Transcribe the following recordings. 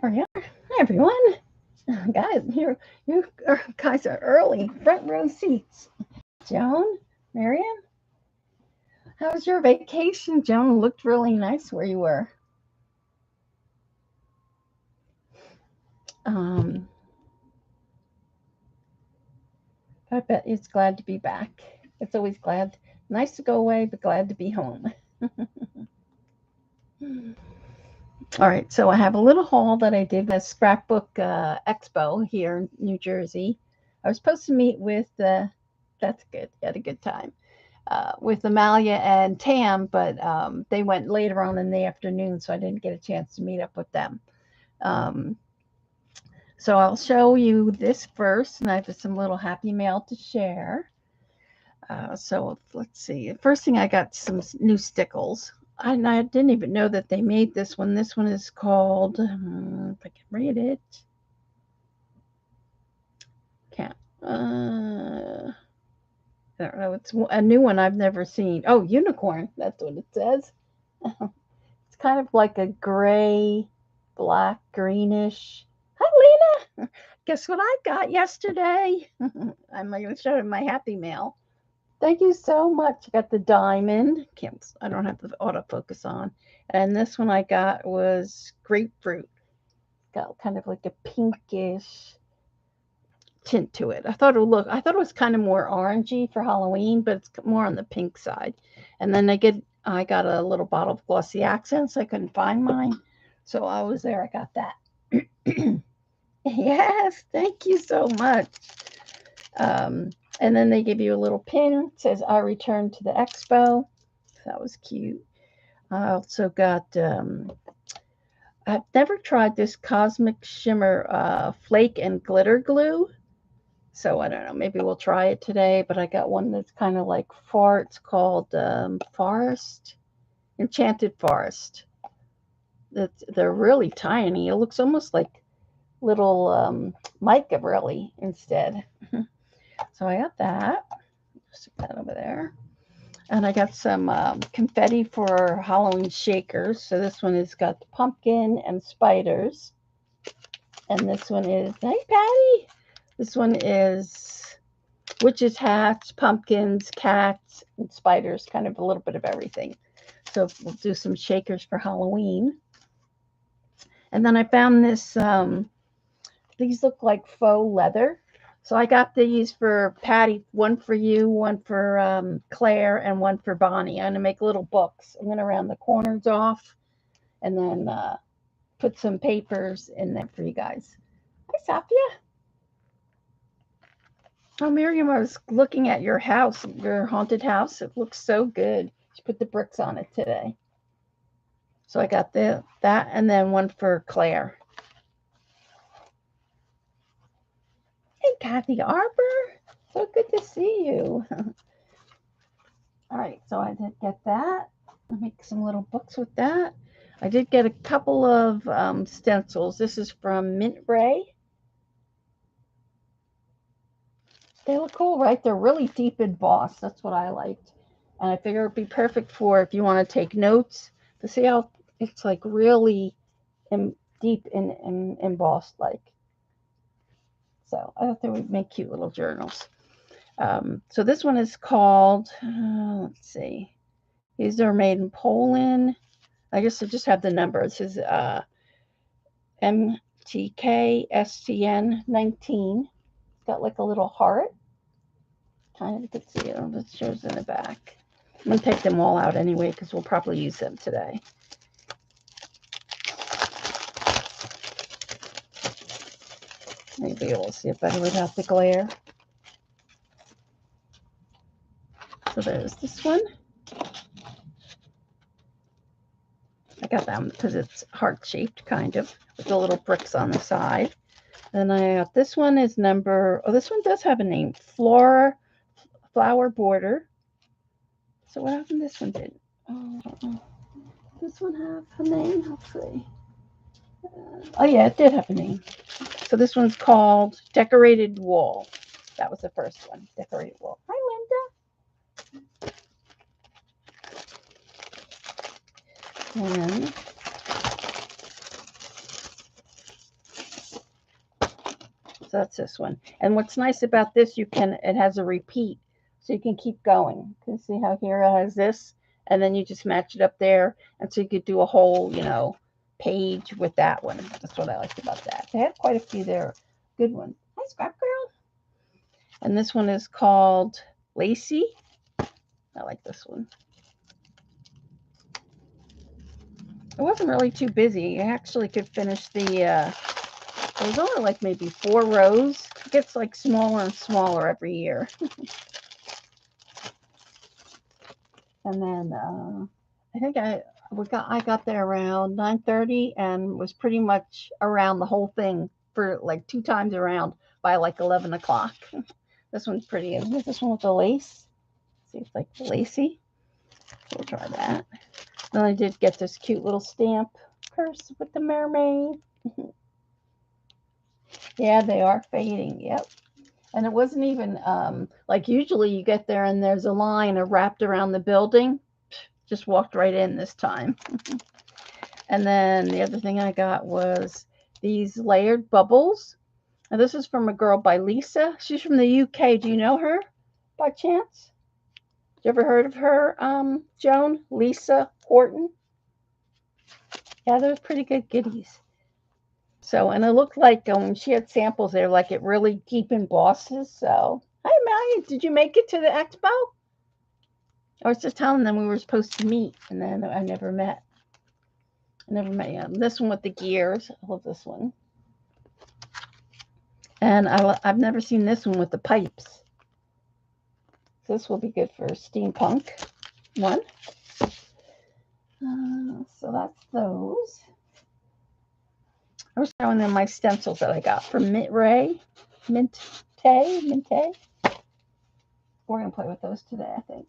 There we are. Hi, everyone. Guys, you guys are early. Front row seats. Joan, Miriam, how was your vacation? Joan looked really nice where you were. Um, I bet it's glad to be back. It's always nice to go away, but glad to be home. All right, so I have a little haul that I did at Scrapbook Expo here in New Jersey. I was supposed to meet with, that's good, you had a good time, with Amalia and Tam, but they went later on in the afternoon, so I didn't get a chance to meet up with them. Um, so I'll show you this first, and I have some little happy mail to share. So let's see. First thing, I got some new stickles. I didn't even know that they made this one. This one is called, if I can read it. Can't. I don't know. It's a new one I've never seen. Oh, unicorn. That's what it says. It's kind of like a gray, black, greenish. Hi, Lena. Guess what I got yesterday? I'm going to show you my happy mail. Thank you so much. I got the diamond. I don't have the autofocus on. And this one I got was grapefruit. Got kind of like a pinkish tint to it. I thought it was kind of more orangey for Halloween, but it's more on the pink side. And then I got a little bottle of glossy accents. I couldn't find mine. So I was there. I got that. Yes, thank you so much. And then they give you a little pin. It says, I returned to the expo. That was cute. I also got, I've never tried this Cosmic Shimmer Flake and Glitter Glue. So I don't know, maybe we'll try it today. But I got one that's kind of like it's called Forest, Enchanted Forest. They're really tiny. It looks almost like little mica really instead. So I got that. Stick that over there. And I got some confetti for Halloween shakers. So this one has got pumpkin and spiders. And this one is, hey, Patty. This one is witches' hats, pumpkins, cats, and spiders, kind of a little bit of everything. So we'll do some shakers for Halloween. And then I found this, these look like faux leather. So I got these for Patty, one for you, one for Claire, and one for Bonnie. I'm going to make little books. I'm going to round the corners off and then put some papers in there for you guys. Hi, Safia. Oh, Miriam, I was looking at your house, your haunted house. It looks so good. She put the bricks on it today. So I got that and then one for Claire. Hey, Kathy Arbor. So good to see you. All right, so I did get that. I'll make some little books with that. I did get a couple of stencils. This is from Mint Ray. They look cool, right? They're really deep embossed. That's what I liked. And I figure it'd be perfect for if you want to take notes. To see how it's like really deep in embossed like. So I thought they would make cute little journals. So this one is called, let's see. These are made in Poland. I guess I just have the number. It says MTK STN 19. It's got like a little heart. Kind of, you can see it. It shows in the back. I'm going to take them all out anyway because we'll probably use them today. Maybe we'll see it better without the glare. So there's this one. I got that one because it's heart-shaped, kind of, with the little bricks on the side. Then I got this one is this one does have a name, Flower Border. So what happened this one did? This one have a name? Let's see. Oh yeah, it did have a name. So this one's called Decorated Wall. That was the first one, Decorated Wall. Hi, Linda. And So that's this one. And what's nice about this, it has a repeat. So you can keep going. You can see how here it has this, and then you just match it up there. And so you could do a whole, page with that one. That's what I liked about that. They had quite a few there. Good ones. Hi, Scrap Girl. And this one is called Lacy. I like this one. It wasn't really too busy. You actually could finish it was only like maybe 4 rows. It gets like smaller and smaller every year. And then I think I got there around 9:30 and was pretty much around the whole thing for like 2 times around by like 11 o'clock. This one's pretty. Isn't it? This one with the lace. See, it's like lacy. We'll try that. Then I did get this cute little stamp purse with the mermaid. Yeah, they are fading. Yep. And it wasn't even like usually you get there and there's a line wrapped around the building. Just walked right in this time. And then the other thing I got was these layered bubbles. And this is from a girl by Lisa. She's from the UK. Do you know her by chance? You ever heard of her, Joan? Lisa Horton? Yeah, they're pretty good goodies. So, and it looked like when she had samples there, like it really deep embosses. So, hi, Maggie. Did you make it to the expo? I was just telling them we were supposed to meet, and then I never met. You. This one with the gears. I love this one. And I've never seen this one with the pipes. So this will be good for steampunk one. So that's those. I was showing them my stencils that I got from Mintay. We're going to play with those today, I think.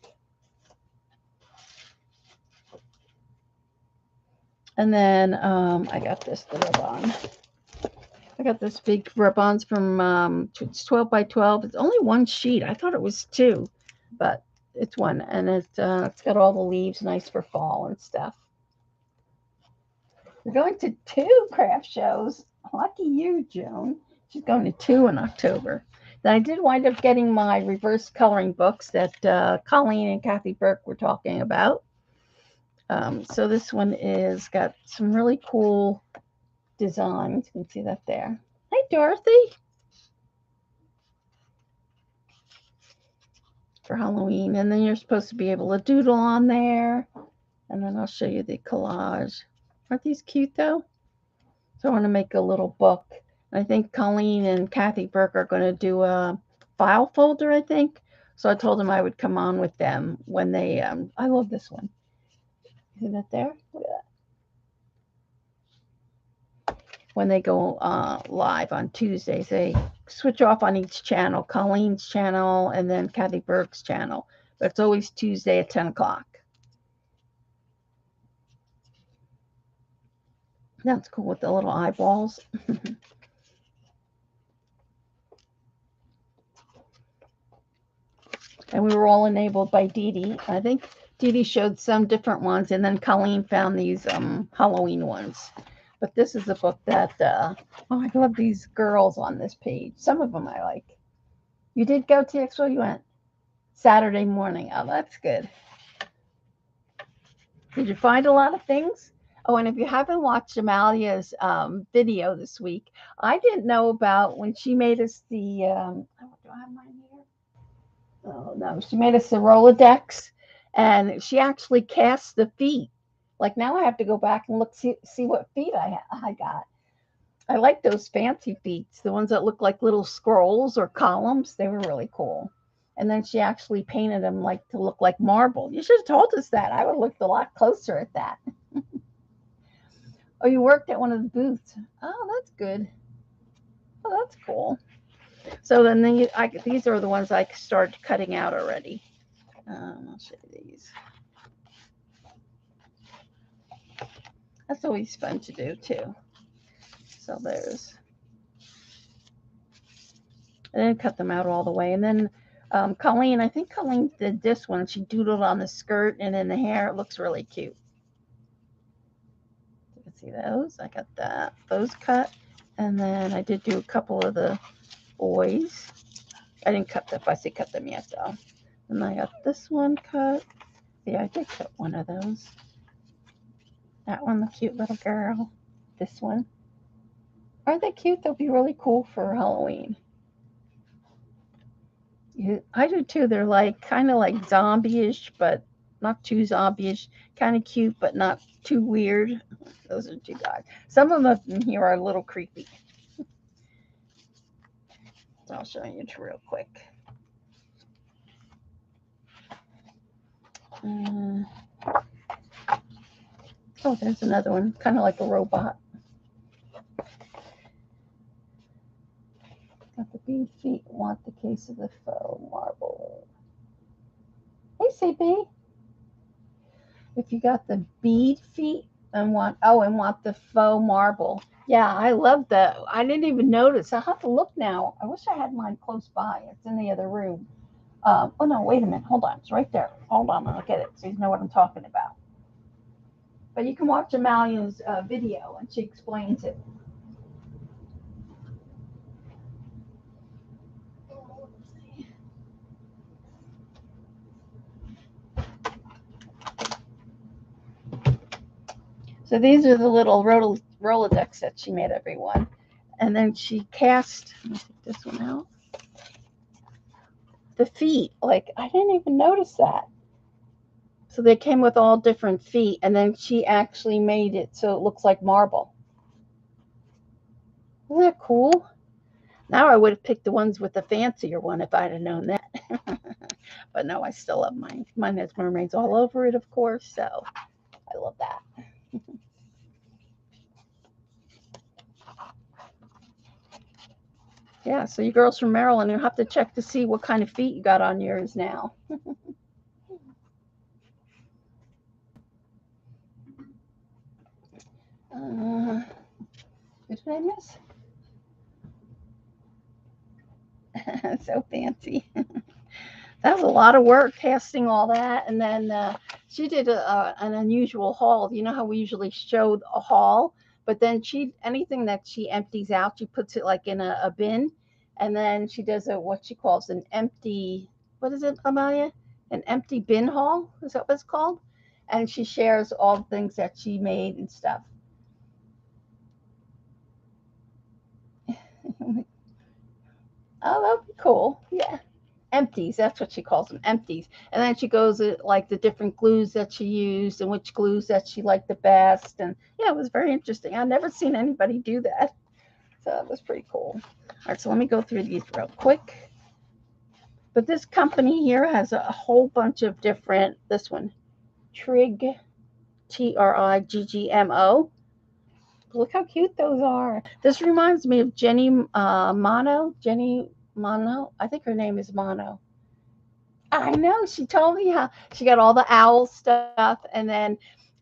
And then I got the rub-on. I got this big rub-ons from, it's 12 by 12. It's only 1 sheet. I thought it was 2, but it's 1. And it's got all the leaves nice for fall and stuff. We're going to 2 craft shows. Lucky you, Joan. She's going to 2 in October. Then I did wind up getting my reverse coloring books that Colleen and Kathy Burke were talking about. So this one is got some really cool designs. You can see that there. Hi, Dorothy. For Halloween. And then you're supposed to be able to doodle on there. And then I'll show you the collage. Aren't these cute, though? So I want to make a little book. I think Colleen and Kathy Burke are going to do a file folder, I think. So I told them I would come on with them when they, I love this one. See that there? Look at that. When they go live on Tuesdays, they switch off on each channel, Colleen's channel and then Kathy Burke's channel. But it's always Tuesday at 10 o'clock. That's cool with the little eyeballs. And we were all enabled by Dee Dee. I think Dee Dee showed some different ones, and then Colleen found these Halloween ones. But this is a book that, oh, I love these girls on this page. Some of them I like. You did go to Expo? You went Saturday morning. Oh, that's good. Did you find a lot of things? Oh, and if you haven't watched Amalia's video this week, I didn't know about when she made us the, oh, do I have mine here? Oh, no, she made us the Rolodex, and she actually cast the feet. Like now I have to go back and look, see what feet I got. I like those fancy feet, the ones that look like little scrolls or columns. They were really cool. And then she actually painted them like to look like marble. You should have told us that. I would have looked a lot closer at that. Oh, you worked at one of the booths. Oh, that's good. Oh, that's cool. So then these are the ones I started cutting out already. I'll show you these. That's always fun to do too. So there's, I didn't cut them out all the way. And then Colleen, I think Colleen did this one. She doodled on the skirt and in the hair. It looks really cute. You can see those. I got those cut. And then I did do a couple of the boys. I didn't cut them. I say cut them yet, though. And I got this one cut. Yeah, I did cut one of those. That one, the cute little girl. This one. Aren't they cute? They'll be really cool for Halloween. I do too. They're like kind of like zombie-ish, but not too zombie-ish. Kind of cute, but not too weird. Those are two guys. Some of them here are a little creepy. So I'll show you real quick. Oh, there's another one, kind of like a robot. Got the bead feet. Want the case of the faux marble. Hey, CB. If you got the bead feet and want the faux marble. Yeah, I love that. I didn't even notice. I'll have to look now. I wish I had mine close by. It's in the other room. Oh no, wait a minute. Hold on. It's right there. Hold on. I'll get it so you know what I'm talking about. But you can watch Amalia's video and she explains it. So these are the little Rolodex that she made everyone. And then she cast, let me take this one out, the feet. Like, I didn't even notice that. So they came with all different feet. And then she actually made it so it looks like marble. Isn't that cool? Now I would have picked the ones with the fancier one if I'd have known that. But no, I still love mine. Mine has mermaids all over it, of course. So I love that. Yeah, so you girls from Maryland, you'll have to check to see what kind of feet you got on yours now. What did I miss? So fancy. That was a lot of work casting all that. And then she did an unusual haul. You know how we usually show a haul? But then anything that she empties out, she puts it like in a bin. And then she does what she calls an empty, what is it, Amalia? An empty bin haul? Is that what it's called? And she shares all the things that she made and stuff. Oh, that would be cool. Yeah. Empties. That's what she calls them, empties. And then she goes like the different glues that she used and which glues that she liked the best. And yeah, it was very interesting. I've never seen anybody do that. So that was pretty cool. All right, so let me go through these real quick. But this company here has a whole bunch of different, this one, Trig, Triggmo. Look how cute those are. This reminds me of Jenny Mono. Jenny Mono. I think her name is Mono. I know. She told me how she got all the owl stuff. And then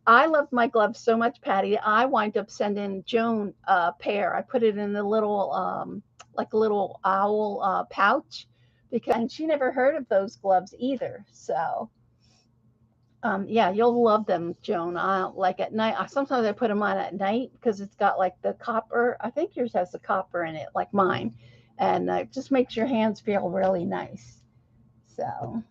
I loved my gloves so much, Patty. I wind up sending Joan a pair. I put it in a little, like a little owl pouch because she never heard of those gloves either. So, yeah, you'll love them, Joan. Like at night, sometimes I put them on at night because it's got like the copper. I think yours has the copper in it, like mine. And it just makes your hands feel really nice. So,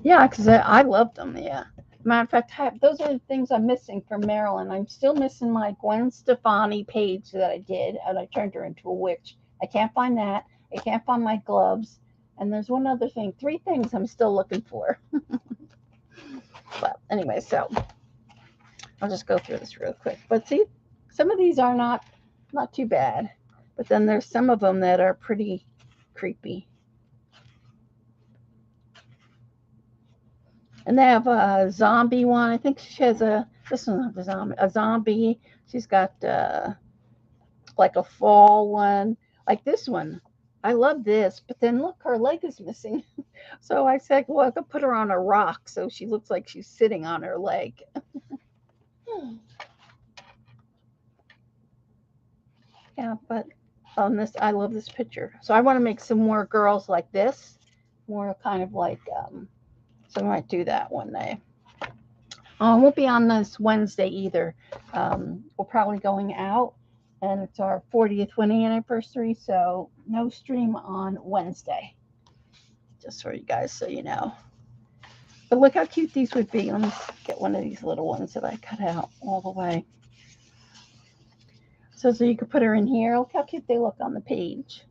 yeah, because I love them. Yeah. Matter of fact, those are the things I'm missing from Maryland. I'm still missing my Gwen Stefani page that I did, and I turned her into a witch. I can't find that. I can't find my gloves. And there's one other thing, 3 things I'm still looking for. But anyway, so I'll just go through this real quick. But see, some of these are not too bad. But then there's some of them that are pretty creepy. And they have a zombie one. I think she has this one's a zombie. She's got like a fall one. Like this one. I love this, but then look, her leg is missing. So I said, well, I could put her on a rock so she looks like she's sitting on her leg. Yeah, but on this, I love this picture. So I want to make some more girls like this, more kind of like, so I might do that one day. I won't be on this Wednesday either. We're probably going out, And it's our 40th wedding anniversary, so no stream on Wednesday. Just for you guys so you know. But look how cute these would be. Let me get one of these little ones that I cut out all the way. So you could put her in here. Look how cute they look on the page.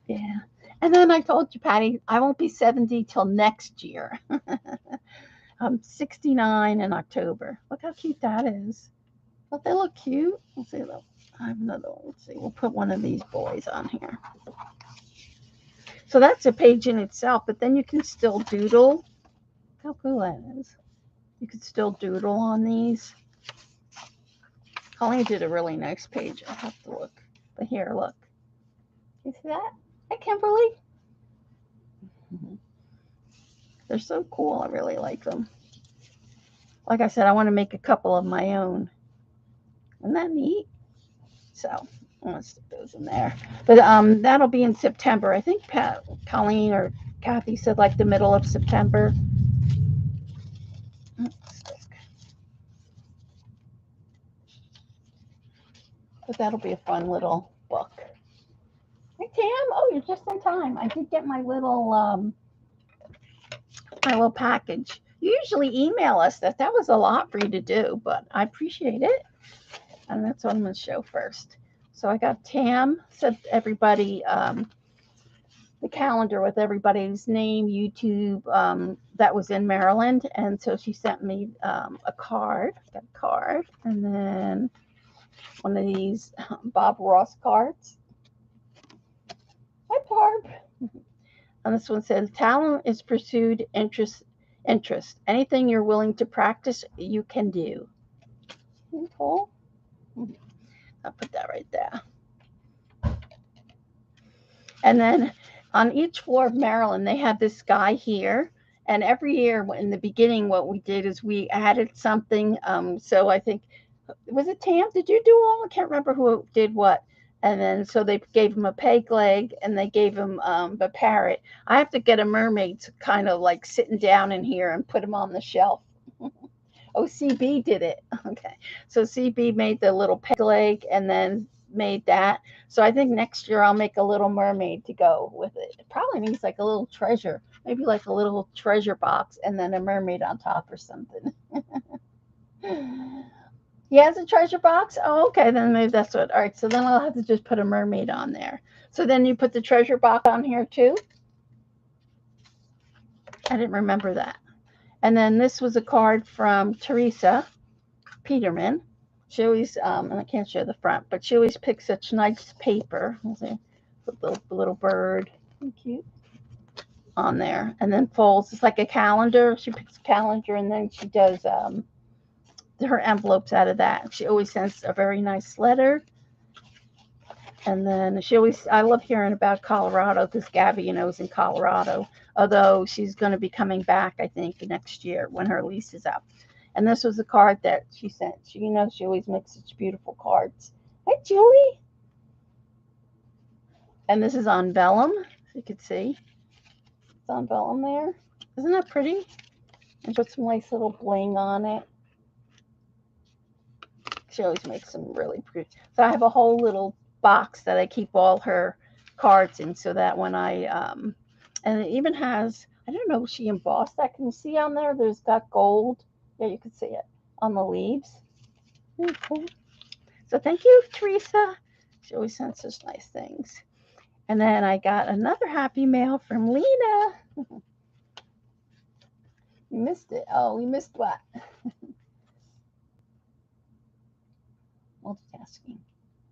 Yeah. And then I told you, Patty, I won't be 70 till next year. I'm 69 in October. Look how cute that is. Don't they look cute? Let's see. Look. I have another one. Let's see. We'll put one of these boys on here. So that's a page in itself, but then you can still doodle. Look how cool that is. You can still doodle on these. Colleen did a really nice page. I'll have to look. But here, look. You see that? Hey, Kimberly. They're so cool. I really like them. Like I said, I want to make a couple of my own. Isn't that neat? So I'm gonna stick those in there. But that'll be in September. I think Colleen or Kathy said like the middle of September. But that'll be a fun little book. Hey Tam, oh you're just in time. I did get my little package. You usually email us that. That was a lot for you to do, but I appreciate it. And that's what I'm going to show first. So I got Tam sent everybody the calendar with everybody's name, YouTube, that was in Maryland. And so she sent me a card. I got a card. And then one of these Bob Ross cards. Hi, Barb. And this one says, talent is pursued, interest. Anything you're willing to practice, you can do. Cool. I'll put that right there. And then on each floor of Maryland, they have this guy here. And every year in the beginning, what we did is we added something. So I think, was it Tam? Did you do all? I can't remember who did what. And then so they gave him a peg leg and they gave him a parrot. I have to get a mermaid to kind of like sitting down in here and put him on the shelf. Oh, CB did it. Okay. So CB made the little peg leg and then made that. So I think next year I'll make a little mermaid to go with it. It probably needs like a little treasure, maybe like a little treasure box and then a mermaid on top or something. He has a treasure box? Oh, okay, then maybe that's what. All right, so then I'll have to just put a mermaid on there. So then you put the treasure box on here too? I didn't remember that. And then this was a card from Teresa Peterman. She always, and I can't show the front, but she always picks such nice paper. Let's see, put the little bird, cute, on there, and then folds. It's like a calendar. She picks a calendar, and then she does her envelopes out of that. She always sends a very nice letter. And then she always, I love hearing about Colorado because Gabby, you know, is in Colorado. Although she's going to be coming back, I think, next year when her lease is up. And this was a card that she sent. She, you know, she always makes such beautiful cards. Hi, Julie. And this is on vellum, so you could see. It's on vellum there. Isn't that pretty? And put some nice little bling on it. She always makes them really pretty. So I have a whole little box that I keep all her cards in so that when I, and it even has, I don't know if she embossed that. Can you see on there? There's got gold. Yeah, you can see it on the leaves. Okay. So thank you, Teresa. She always sends us nice things. And then I got another happy mail from Lena. You missed it. Oh, we missed what? Multitasking.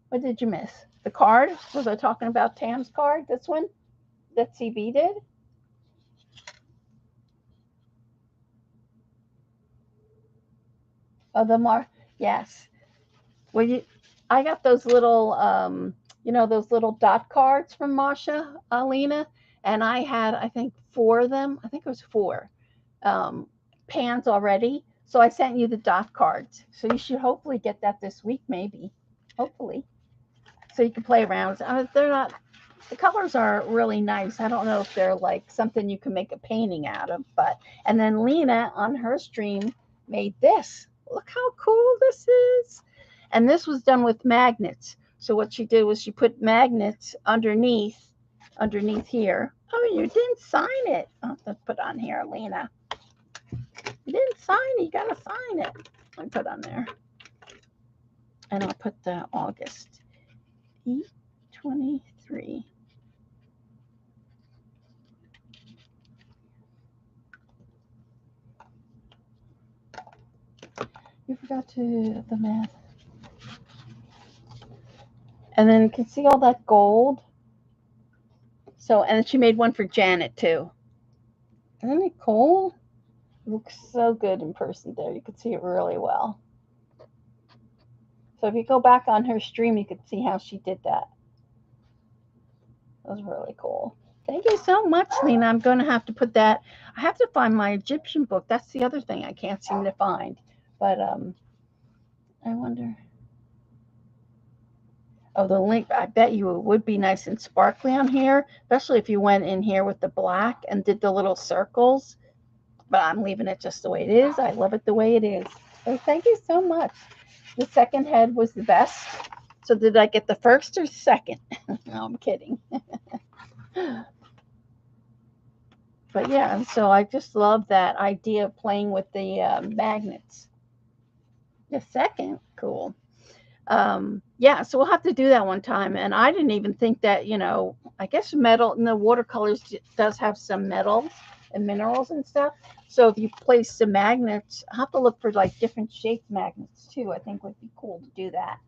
What did you miss? The card? Was I talking about Tam's card? This one that CB did? Oh, the yes. Well, I got those little, you know, those little dot cards from Masha, Alina, and I had, I think, 4 of them. I think it was 4 pans already. So I sent you the dot cards. So you should hopefully get that this week, maybe. Hopefully. So you can play around. They're not, the colors are really nice. I don't know if they're like something you can make a painting out of, but, and then Lena on her stream made this. look how cool this is. And this was done with magnets. So what she did was she put magnets underneath here. Oh, you didn't sign it. I'll have to put on here, Lena. You didn't sign it. You got to sign it. Let me put on there. And I'll put the August. E23. You forgot to the math. And then you can see all that gold. So, and she made one for Janet too. Isn't it cool? It looks so good in person there. You can see it really well. So if you go back on her stream, you can see how she did that. That was really cool. Thank you so much, Lena. I'm going to have to put that. I have to find my Egyptian book. That's the other thing I can't seem to find. But I wonder. Oh, the link. I bet you it would be nice and sparkly on here, especially if you went in here with the black and did the little circles. But I'm leaving it just the way it is. I love it the way it is. So thank you so much. The second head was the best. So did I get the first or second? No, I'm kidding. But yeah, and so I just love that idea of playing with the magnets. The second, cool. Yeah, so we'll have to do that one time. And I didn't even think that, I guess metal in the watercolors does have some metals and minerals and stuff. So if you place the magnets, I'll have to look for like different shaped magnets too. I think would be cool to do that.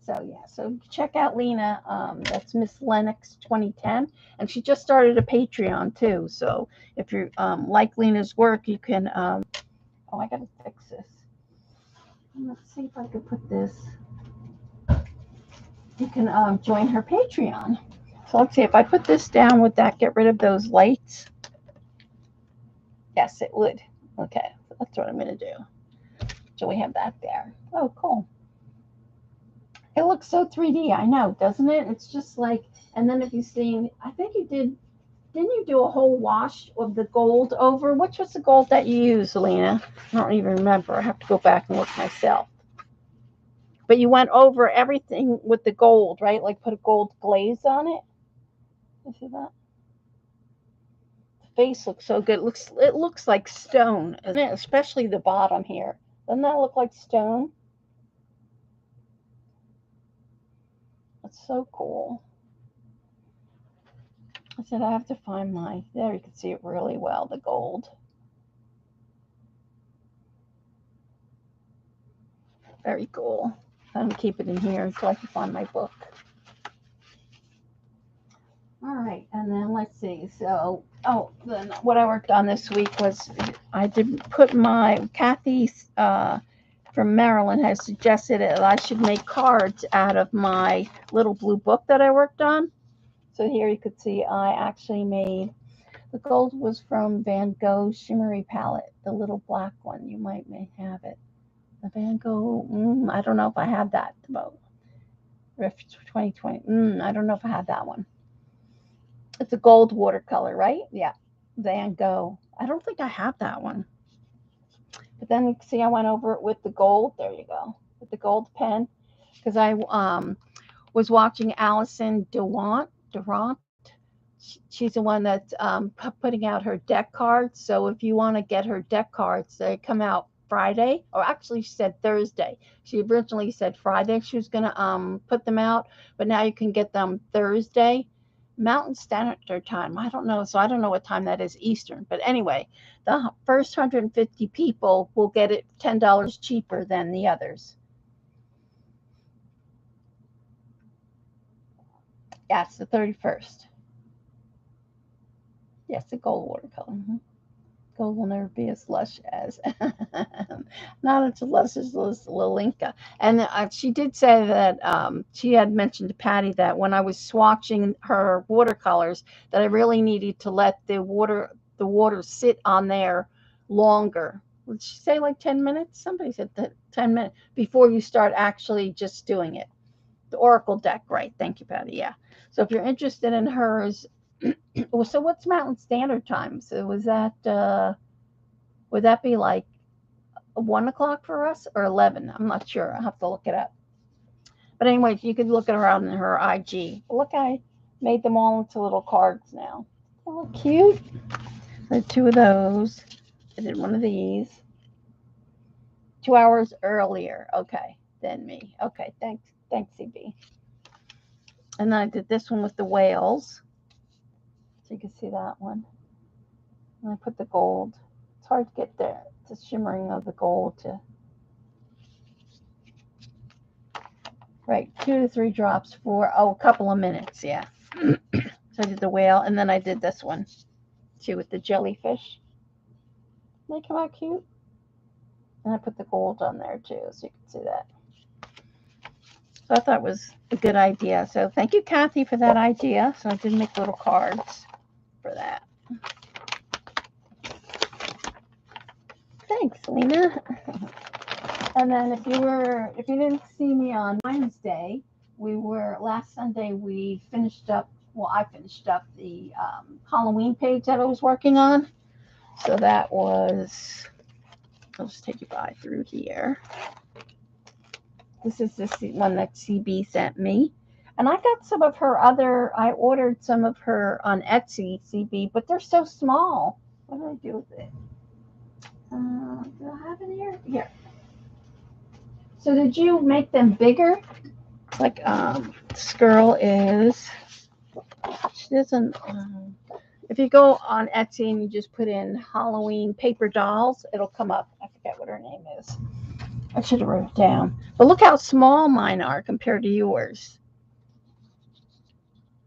So yeah, so check out Lena. That's Miss Lennox 2010, and she just started a Patreon too. So if you like Lena's work, you can. Oh, I gotta fix this. Let's see if I can put this. You can join her Patreon. So let's see if I put this down. Would that get rid of those lights? Yes, it would. Okay, that's what I'm gonna do. So we have that there. Oh, cool. It looks so 3D, I know, doesn't it? It's just like, and then if you see, I think you didn't you do a whole wash of the gold over? Which was the gold that you used, Selena? I don't even remember. I have to go back and look myself. But you went over everything with the gold, right? Like put a gold glaze on it. You see that? The face looks so good. It looks like stone, isn't it? Especially the bottom here. Doesn't that look like stone? That's so cool. I said I have to find my, there you can see it really well, the gold. Very cool. I'm gonna keep it in here until I can find my book. All right, and then let's see. So, then what I worked on this week was I did put my Kathy from Maryland has suggested that I should make cards out of my little blue book that I worked on. So here you could see I actually made, the gold was from Van Gogh Shimmery Palette, the little black one. You may have it. The Van Gogh, I don't know if I have that. About Riff 2020. I don't know if I have that one. It's a gold watercolor, right? Yeah. Van Gogh. I don't think I have that one. But then you see I went over it with the gold. There you go. With the gold pen. Because I was watching Allison Durant. She's the one that's putting out her deck cards. So if you want to get her deck cards, they come out Friday, or actually she said Thursday. She originally said Friday she was going to put them out, but now you can get them Thursday, Mountain Standard Time. I don't know, so I don't know what time that is Eastern. But anyway, the first 150 people will get it $10 cheaper than the others. Yes, the 31st. Yes, the gold watercolor. Gold will never be as lush as, not as lush as Lalinka. And she did say that she had mentioned to Patty that when I was swatching her watercolors, that I really needed to let the water sit on there longer. Did she say like 10 minutes? Somebody said that 10 minutes before you start actually just doing it. The Oracle deck, right? Thank you, Patty. Yeah. So if you're interested in hers, so what's Mountain Standard Time? So was that would that be like 1 o'clock for us or 11. I'm not sure. I'll have to look it up. But anyway, you could look at her on her IG. Look, I made them all into little cards now. They look cute. I did 2 of those. I did 1 of these. 2 hours earlier, okay, than me. Okay, thanks, CB. And then I did this one with the whales. So you can see that one. And I put the gold. It's hard to get the shimmering of the gold to. Right, 2 to 3 drops for, a couple of minutes, yeah. So I did the whale, and then I did this one, too, with the jellyfish. They come out cute. And I put the gold on there, too, so you can see that. So I thought it was a good idea. So thank you, Kathy, for that idea. So I did make little cards for that. Thanks, Lena. And then if you didn't see me on Wednesday, last Sunday we finished up, I finished up the Halloween page that I was working on. So that was, I'll just take you through here. This is the one that CB sent me. And I got some of her I ordered some of her on Etsy, CB, but they're so small. What do I do with it? Do I have it here? Here. So did you make them bigger? Like this girl is, she doesn't, if you go on Etsy and you just put in Halloween paper dolls, it'll come up. I forget what her name is. I should have wrote it down. But look how small mine are compared to yours.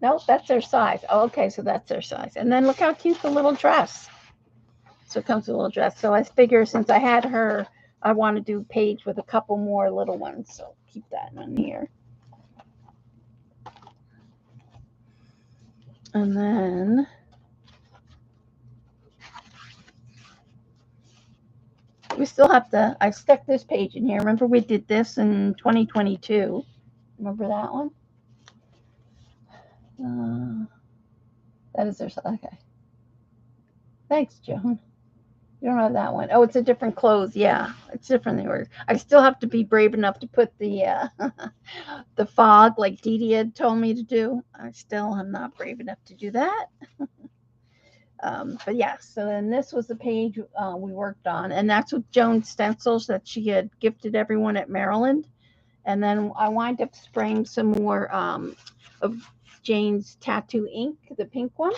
Nope, that's their size. Oh, okay, so that's their size. And then look how cute the little dress. So it comes with a little dress. So I figure since I had her, I want to do a page with a couple more little ones. So keep that in here. And then we still have to, I stuck this page in here. Remember we did this in 2022. Remember that one? That is their, okay. Thanks, Joan. You don't have that one. Oh, it's a different clothes. Yeah, it's different than yours. I still have to be brave enough to put the the fog like Dee Dee had told me to do. I still am not brave enough to do that. But yeah, so then this was the page we worked on, and that's with Joan's stencils that she had gifted everyone at Maryland. And then I wind up spraying some more of Jane's tattoo ink, the pink one.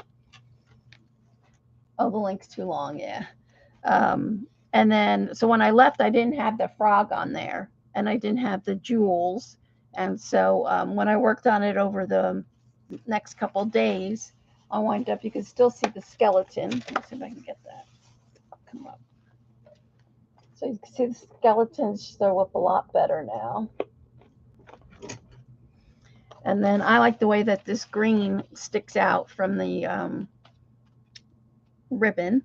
Oh, the link's too long, yeah. And then, so when I left, I didn't have the frog on there, and I didn't have the jewels. And so when I worked on it over the next couple of days, I wind up, you can still see the skeleton. Let's see if I can get that. Come up. So you can see the skeletons show up a lot better now. And then I like the way that this green sticks out from the ribbon.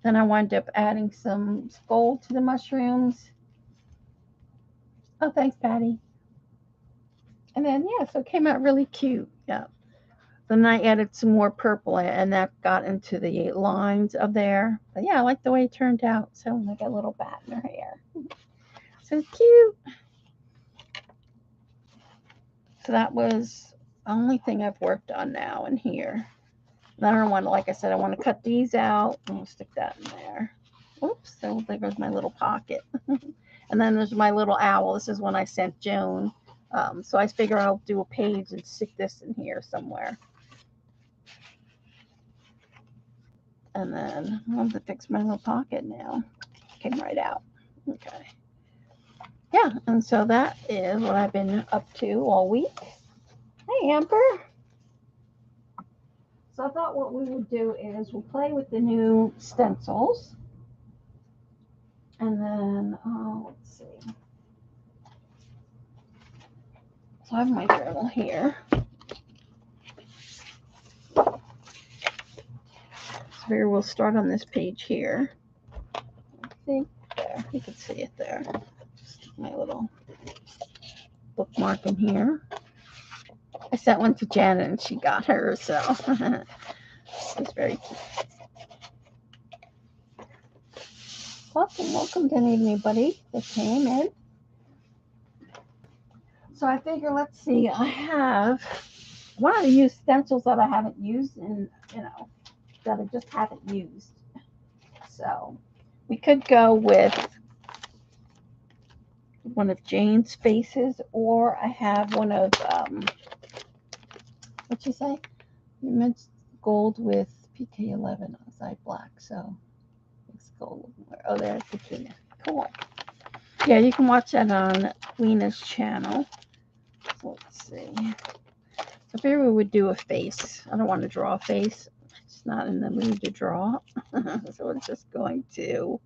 Then I wind up adding some gold to the mushrooms. Oh, thanks, Patty. And then, yeah, so it came out really cute. Yeah. Then I added some more purple, and that got into the lines of there. But yeah, I like the way it turned out. So like a little bat in her hair. So cute. So that was the only thing I've worked on now in here. And I don't want to, like I said, I want to cut these out. I'm going to stick that in there. Oops, so there goes my little pocket. And then there's my little owl. This is one I sent Joan. So I figure I'll do a page and stick this in here somewhere. And then I'll have to fix my little pocket now. Came right out. Okay. Yeah, and so that is what I've been up to all week. Hey, Amber. So I thought what we would do is we'll play with the new stencils. And then, let's see. So I have my journal here. So here we'll start on this page here. I think there, you can see it there. Just my little bookmark in here. I sent one to Janet and she got hers, so it's very cute. welcome to anybody that came in. So I figure, let's see, I wanted to use stencils that I haven't used and, that I just haven't used. So we could go with one of Jane's faces, or I have one of, what'd you say? You meant gold with PK11 outside black, so it's gold. Oh, there's the Tina. Cool. Yeah, you can watch that on Wena's channel. So let's see. So here we would do a face. I don't want to draw a face. It's not in the mood to draw. So we're just going to.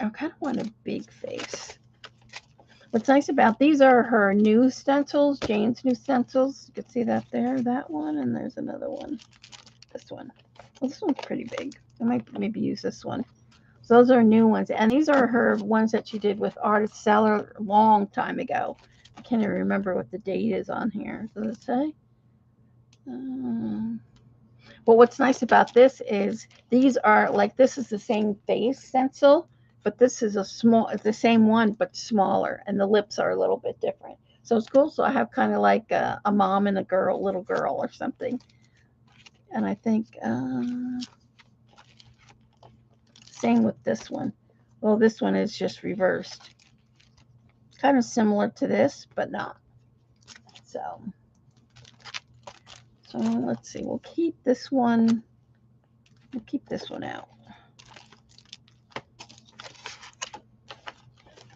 I kind of want a big face. What's nice about these are her new stencils, Jane's new stencils. You can see that there, that one, and there's another one. This one. Well, this one's pretty big. I might maybe use this one. So those are new ones, and these are her ones that she did with Artist Seller a long time ago. I can't even remember what the date is on here. Does it say? But what's nice about this is these are like, this is the same face stencil, but this is it's the same one but smaller, and the lips are a little bit different. So it's cool. So I have kind of like a mom and a little girl or something. And I think same with this one. Well, this one is just reversed. Kind of similar to this, but not. So let's see. We'll keep this one. We'll keep this one out.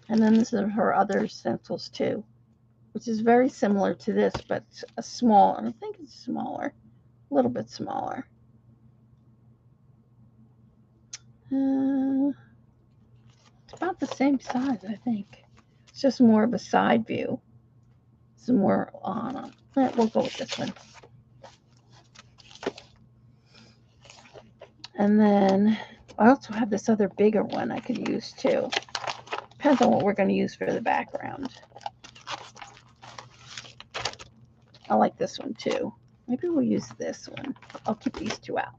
And then this is her other stencils too, which is very similar to this, but a small. I think it's smaller, a little bit smaller. It's about the same size, I think. It's just more of a side view. It's more on. We'll go with this one. And then I also have this other bigger one I could use too. Depends on what we're going to use for the background. I like this one too. Maybe we'll use this one. I'll keep these two out.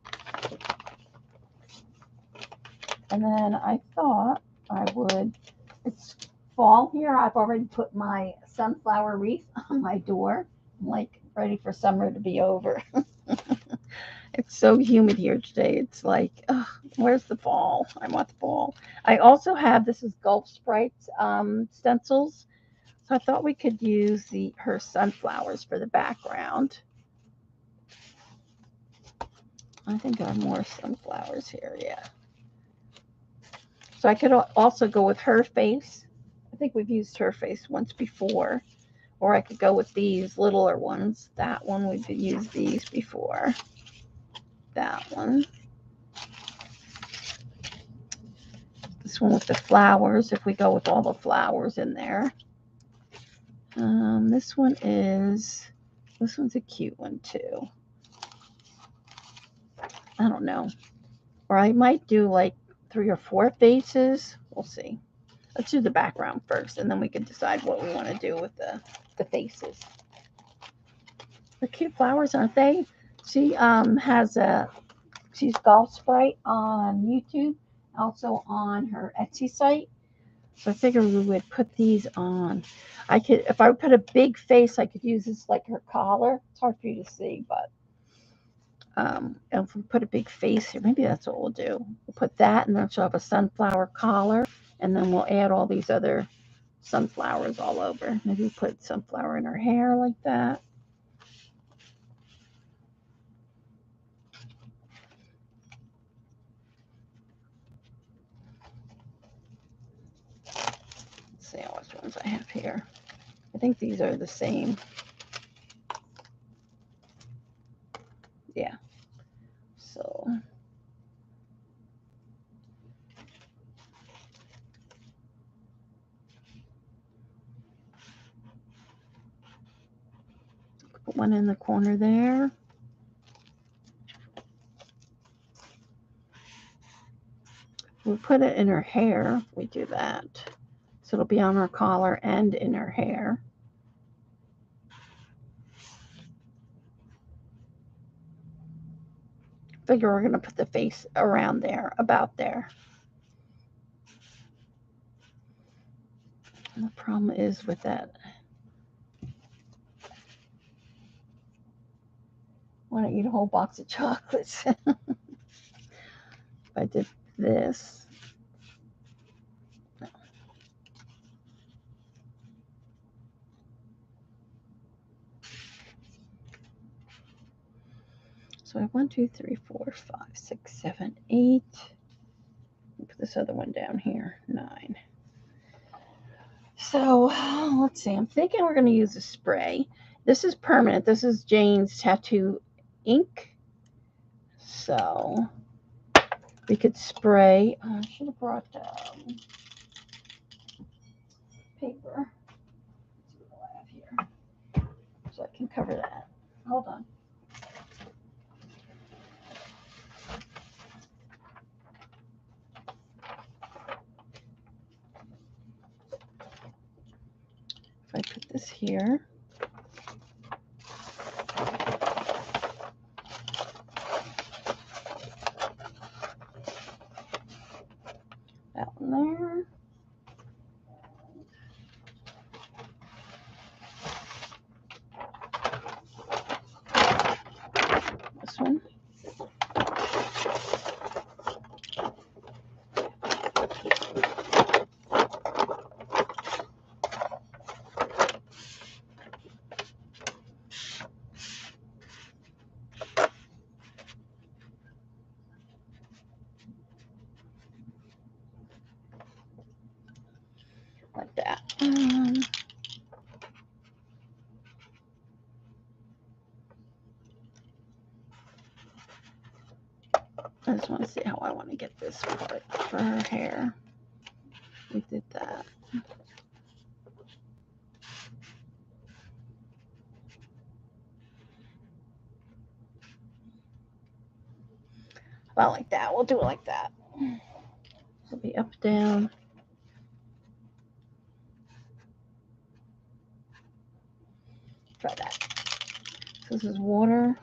And then I thought I would, it's fall here. I've already put my sunflower wreath on my door. I'm like ready for summer to be over. It's so humid here today. It's like, where's the fall? I want the fall. I also have, this is Gulf Sprites stencils. So I thought we could use her sunflowers for the background. I think there are more sunflowers here, yeah. So I could also go with her face. I think we've used her face once before. Or I could go with these littler ones. That one, we've used these before. That one. This one with the flowers, if we go with all the flowers in there. This one's a cute one too. I don't know. Or I might do like 3 or 4 faces. We'll see. Let's do the background first, and then we can decide what we want to do with the faces. They're cute flowers, aren't they? She she's Golf Sprite on YouTube, also on her Etsy site. So I figured we would put these on. If I would put a big face, I could use this like her collar. It's hard for you to see, but if we put a big face here, maybe that's what we'll do. We'll put that, and then she'll have a sunflower collar, and then we'll add all these other sunflowers all over. Maybe we'll put sunflower in her hair like that. Let's see which ones I have here. I think these are the same. Yeah. So put one in the corner there. We'll put it in her hair. We do that. So it'll be on her collar and in her hair. figure we're going to put the face around there, about there. And the problem is with that, I want to eat a whole box of chocolates. If I did this. So I have 1, 2, 3, 4, 5, 6, 7, 8. Put this other one down here, 9. So let's see. I'm thinking we're going to use a spray. This is permanent. This is Jane's tattoo ink. So we could spray. I should have brought paper. Let's see what I have here, so I can cover that. Hold on. If I put this here. That one there. This one. Like that. I just want to see how I want to get this part for her hair. We did that. About like that. We'll do it like that. It'll be up, down. Try that. So this is water.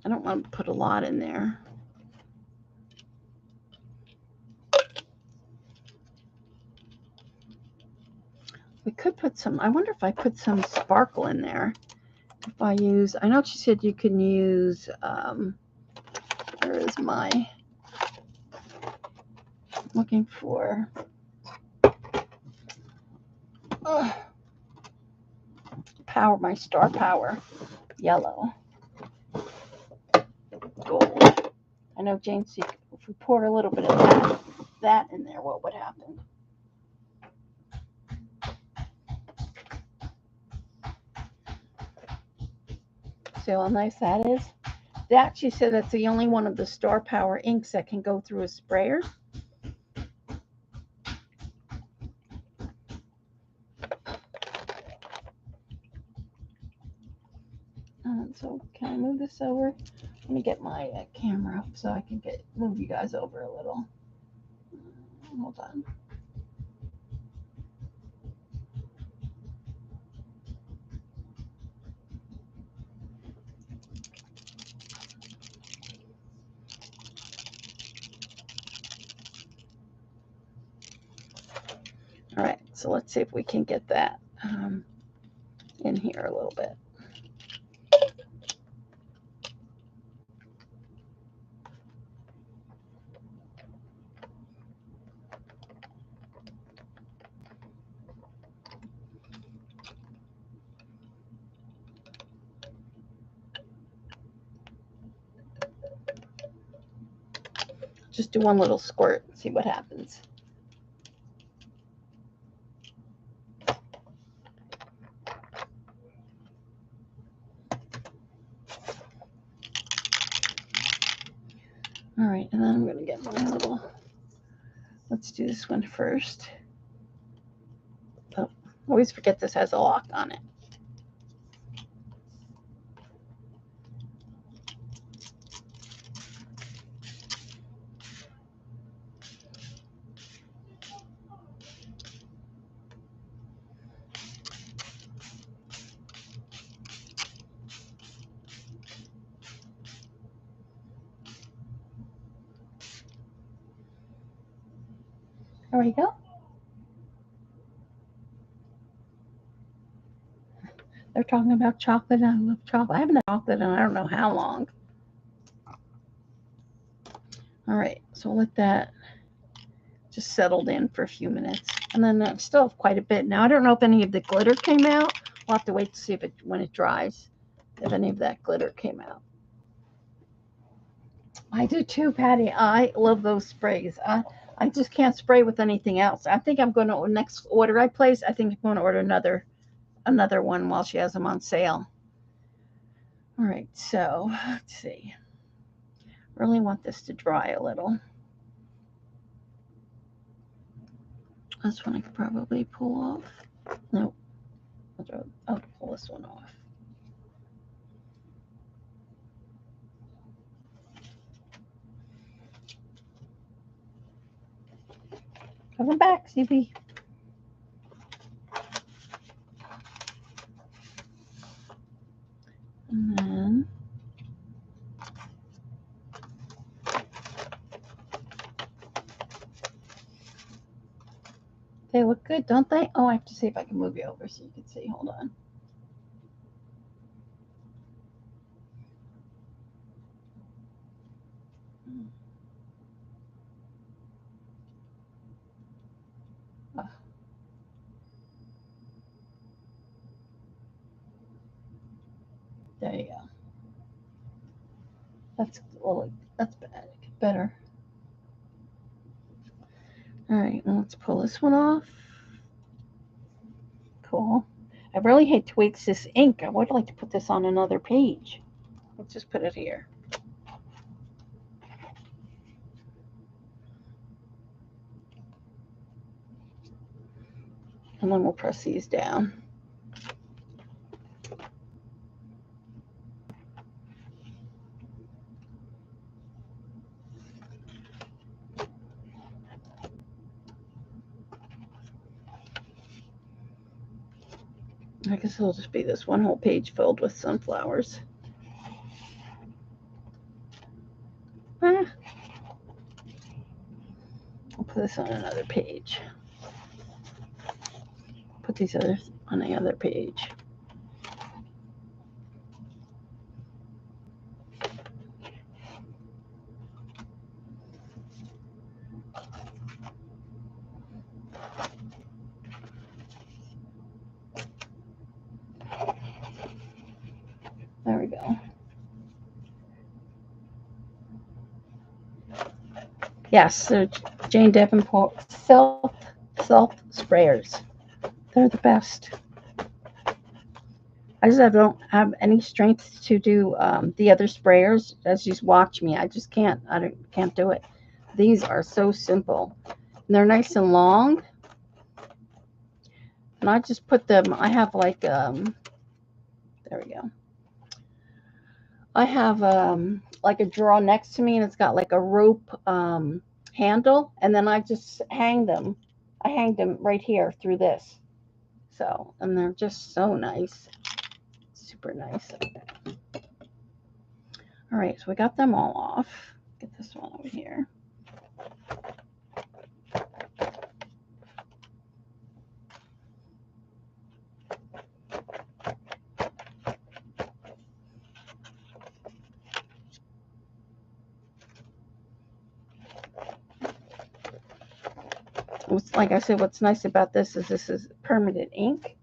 I don't want to put a lot in there. We could put some, I wonder if I put some sparkle in there. If I use, I know she said you can use, where is my, I'm looking for, power, my star power, yellow, gold. I know Jane said if we poured a little bit of that in there, what would happen? See how nice that is? That, she said, that's the only one of the Star Power inks that can go through a sprayer. So can I move this over? Let me get my camera up so I can move you guys over a little. Hold on. All right, so let's see if we can get that in here a little bit. Just do one little squirt and see what happens. All right, and then I'm going to get my little, let's do this one first. Oh, always forget this has a lock on it. There we go. They're talking about chocolate, and I love chocolate. I haven't had chocolate in I don't know how long. All right, so we'll let that just settled in for a few minutes. And then I still have quite a bit. Now, I don't know if any of the glitter came out. We'll have to wait to see if when it dries, if any of that glitter came out. I do too, Patty. I love those sprays. I just can't spray with anything else. I think I'm going to, next order I place, I think I'm going to order another one while she has them on sale. All right, so let's see. Really want this to dry a little. This one I could probably pull off. Nope. I'll pull this one off. Coming back, CB. And then they look good, don't they? Oh, I have to see if I can move you over so you can see. Hold on. Oh, there you go. That's better. All right, well, let's pull this one off. Cool. I really hate to waste this ink. I would like to put this on another page. Let's just put it here. And then we'll press these down. I guess it'll just be this one whole page filled with sunflowers. I'll put this on another page. Put these others on the other page. There we go. Yes, they're Jane Davenport self sprayers. They're the best. I don't have any strength to do the other sprayers. As you watch me, I just can't. Can't do it. These are so simple. And they're nice and long. And I just put them. I have like there we go. I have like a drawer next to me, and it's got like a rope handle, and then I just hang them. I hang them right here through this. So, and they're just so nice. Super nice. All right, so we got them all off. Get this one over here. Like I said, what's nice about this is permanent ink.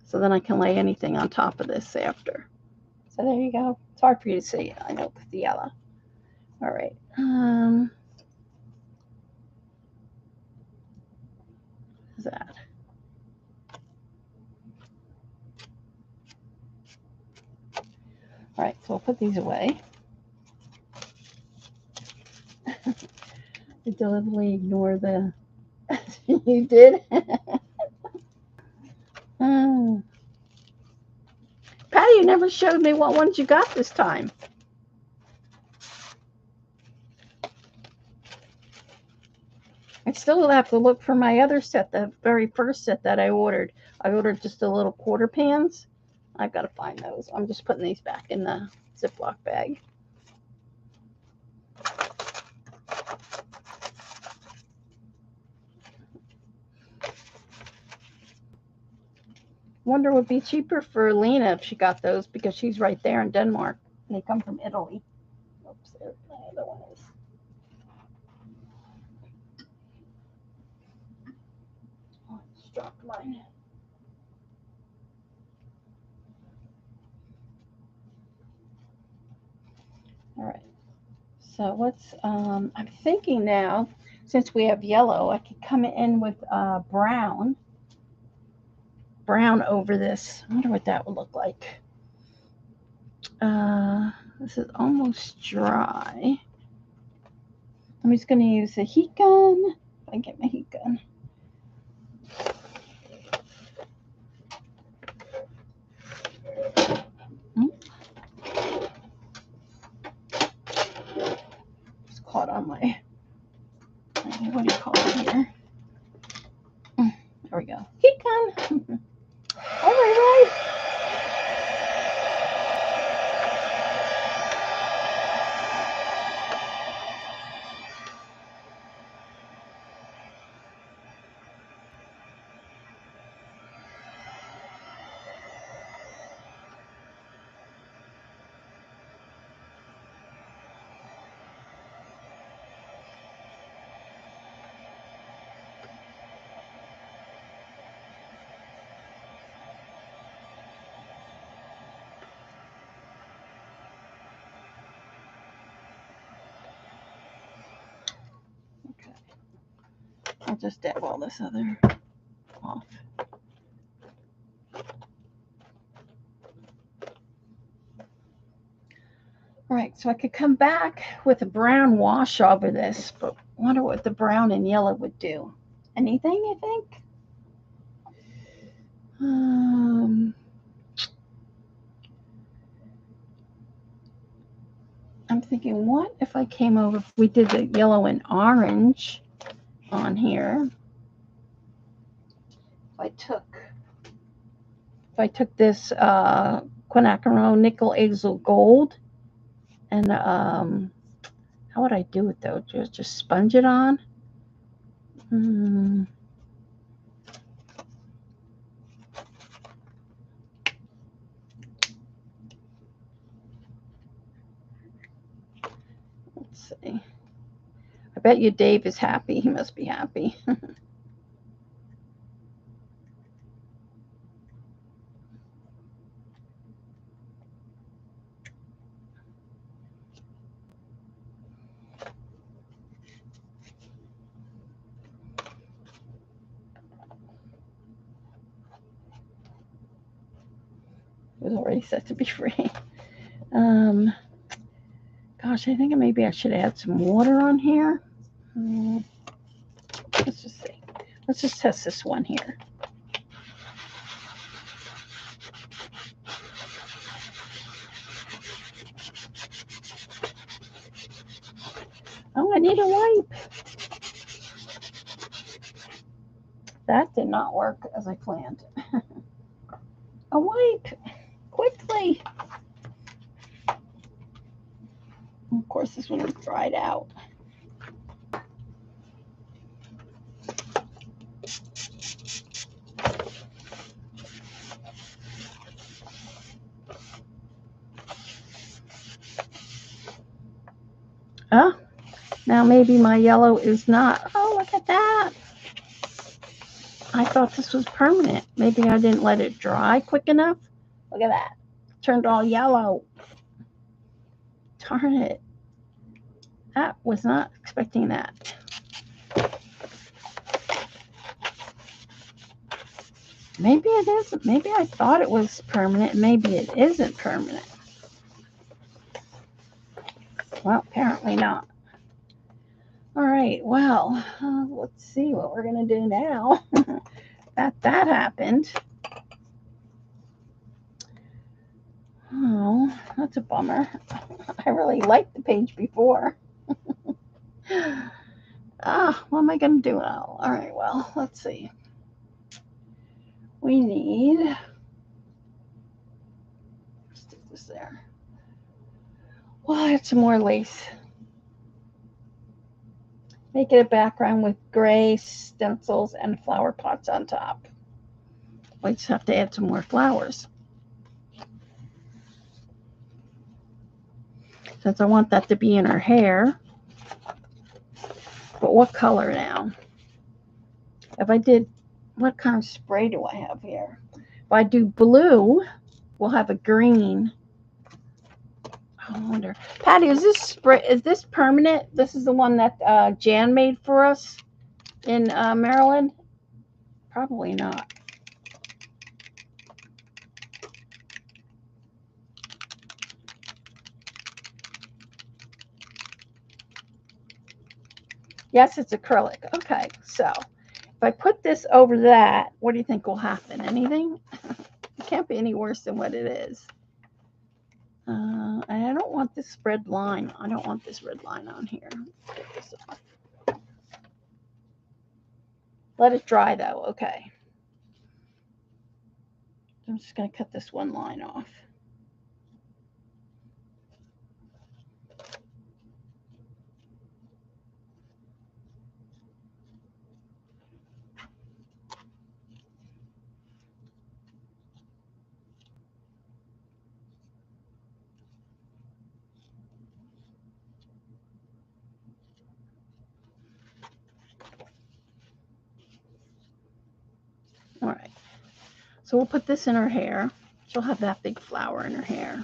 So then I can lay anything on top of this after. So there you go. It's hard for you to see, I know, with the yellow. All right. What's that? All right, so I'll put these away. to deliberately ignore the... You did? Oh. Patty, you never showed me what ones you got this time. I still have to look for my other set, the very first set that I ordered. I ordered just the little quarter pans. I've got to find those. I'm just putting these back in the Ziploc bag. Wonder would be cheaper for Lena if she got those because she's right there in Denmark. They come from Italy. Oops, there my other one is. Oh, I just dropped mine. All right. So what's I'm thinking now, since we have yellow, I could come in with brown over this. I wonder what that would look like. This is almost dry. I'm just going to use the heat gun. If I get my heat gun. It's caught on my, what do you call it here? There we go. Heat gun. All right. I'll just dab all this other off. All right, so I could come back with a brown wash over this, but I wonder what the brown and yellow would do. Anything, you think? I'm thinking, what if I came over, if we did the yellow and orange on here? If I took this quinacridone nickel azel gold, and how would I do it though? Just sponge it on? Let's see. I bet you Dave is happy. He must be happy. It was already set to be free. Gosh, I think maybe I should add some water on here. Let's just see. Let's just test this one here. Oh, I need a wipe. That did not work as I planned. A wipe. Quickly. Of course, this one is dried out. Oh, now maybe my yellow is not. Oh, look at that. I thought this was permanent. Maybe I didn't let it dry quick enough. Look at that. Turned all yellow. Darn it. I was not expecting that. Maybe it isn't. Maybe I thought it was permanent. Maybe it isn't permanent. Well, apparently not. All right, well, let's see what we're going to do now. that happened. Oh, that's a bummer. I really liked the page before. What am I going to do now? All right, well, let's see. We need, stick this there. Well, I had some more lace. Make it a background with gray stencils and flower pots on top. We just have to add some more flowers. Since I want that to be in her hair. But what color now? If I did, what kind of spray do I have here? If I do blue, we'll have a green. I wonder. Patty, is this spray, is this permanent? This is the one that Jan made for us in Maryland? Probably not. Yes, it's acrylic. Okay, so if I put this over that, what do you think will happen? Anything? It can't be any worse than what it is. And I don't want this red line. I don't want this red line on here. Get this off. Let it dry though. Okay. I'm just going to cut this one line off. All right. So we'll put this in her hair. She'll have that big flower in her hair.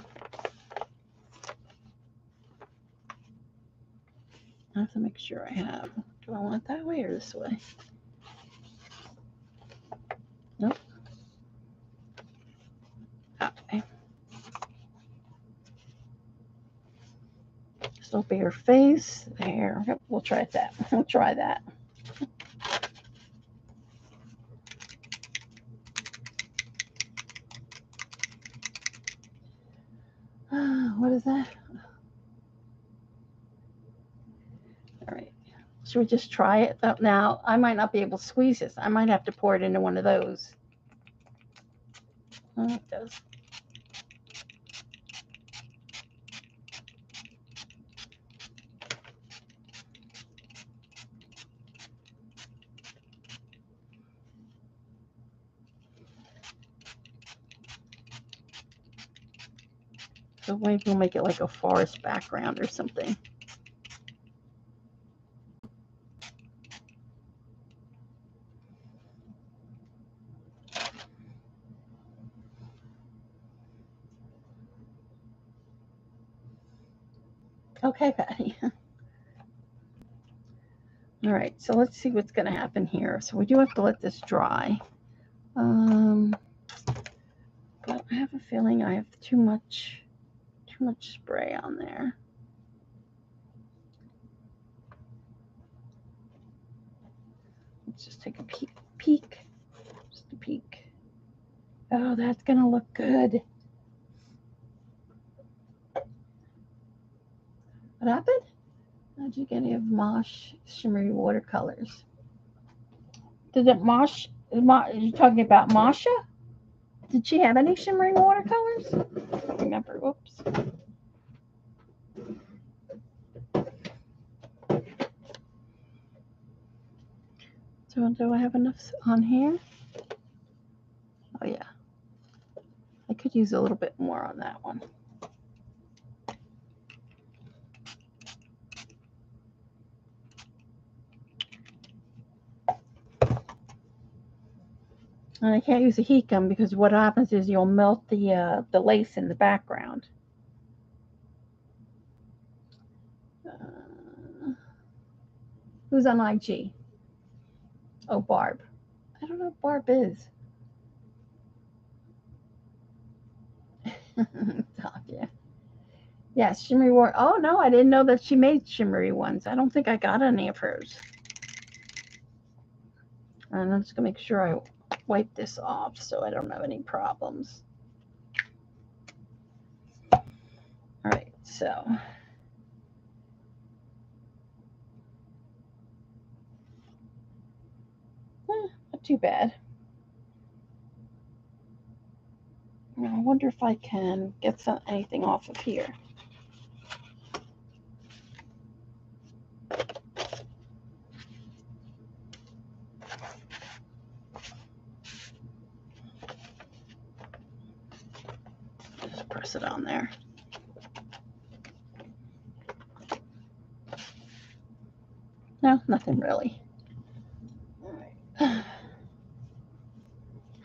I have to make sure I have. Do I want it that way or this way? Nope. Okay. This will be her face, the hair. Yep, we'll try that. We'll try that. What is that? All right. Should we just try it? Now, I might not be able to squeeze this. I might have to pour it into one of those. Oh, it does. So maybe we'll make it like a forest background or something. Okay, Patty. All right, so let's see what's going to happen here. So we do have to let this dry. But I have a feeling I have too much spray on there. Let's just take a peek. Just a peek. Oh, that's going to look good. What happened? How'd you get any of Mosh shimmery watercolors? Did it Mosh? Are you talking about Masha? Did she have any shimmery watercolors? I don't remember. Oops. So do I have enough on here? Oh yeah. I could use a little bit more on that one. And I can't use a heat gun because what happens is you'll melt the lace in the background. Who's on IG? Oh, Barb. I don't know if Barb is. Stop, yeah. Yes, shimmery one. Oh no, I didn't know that she made shimmery ones. I don't think I got any of hers. And I'm just gonna make sure I wipe this off so I don't have any problems. All right, so not too bad. I wonder if I can get anything off of here. Just press it on there. No, nothing really. All right.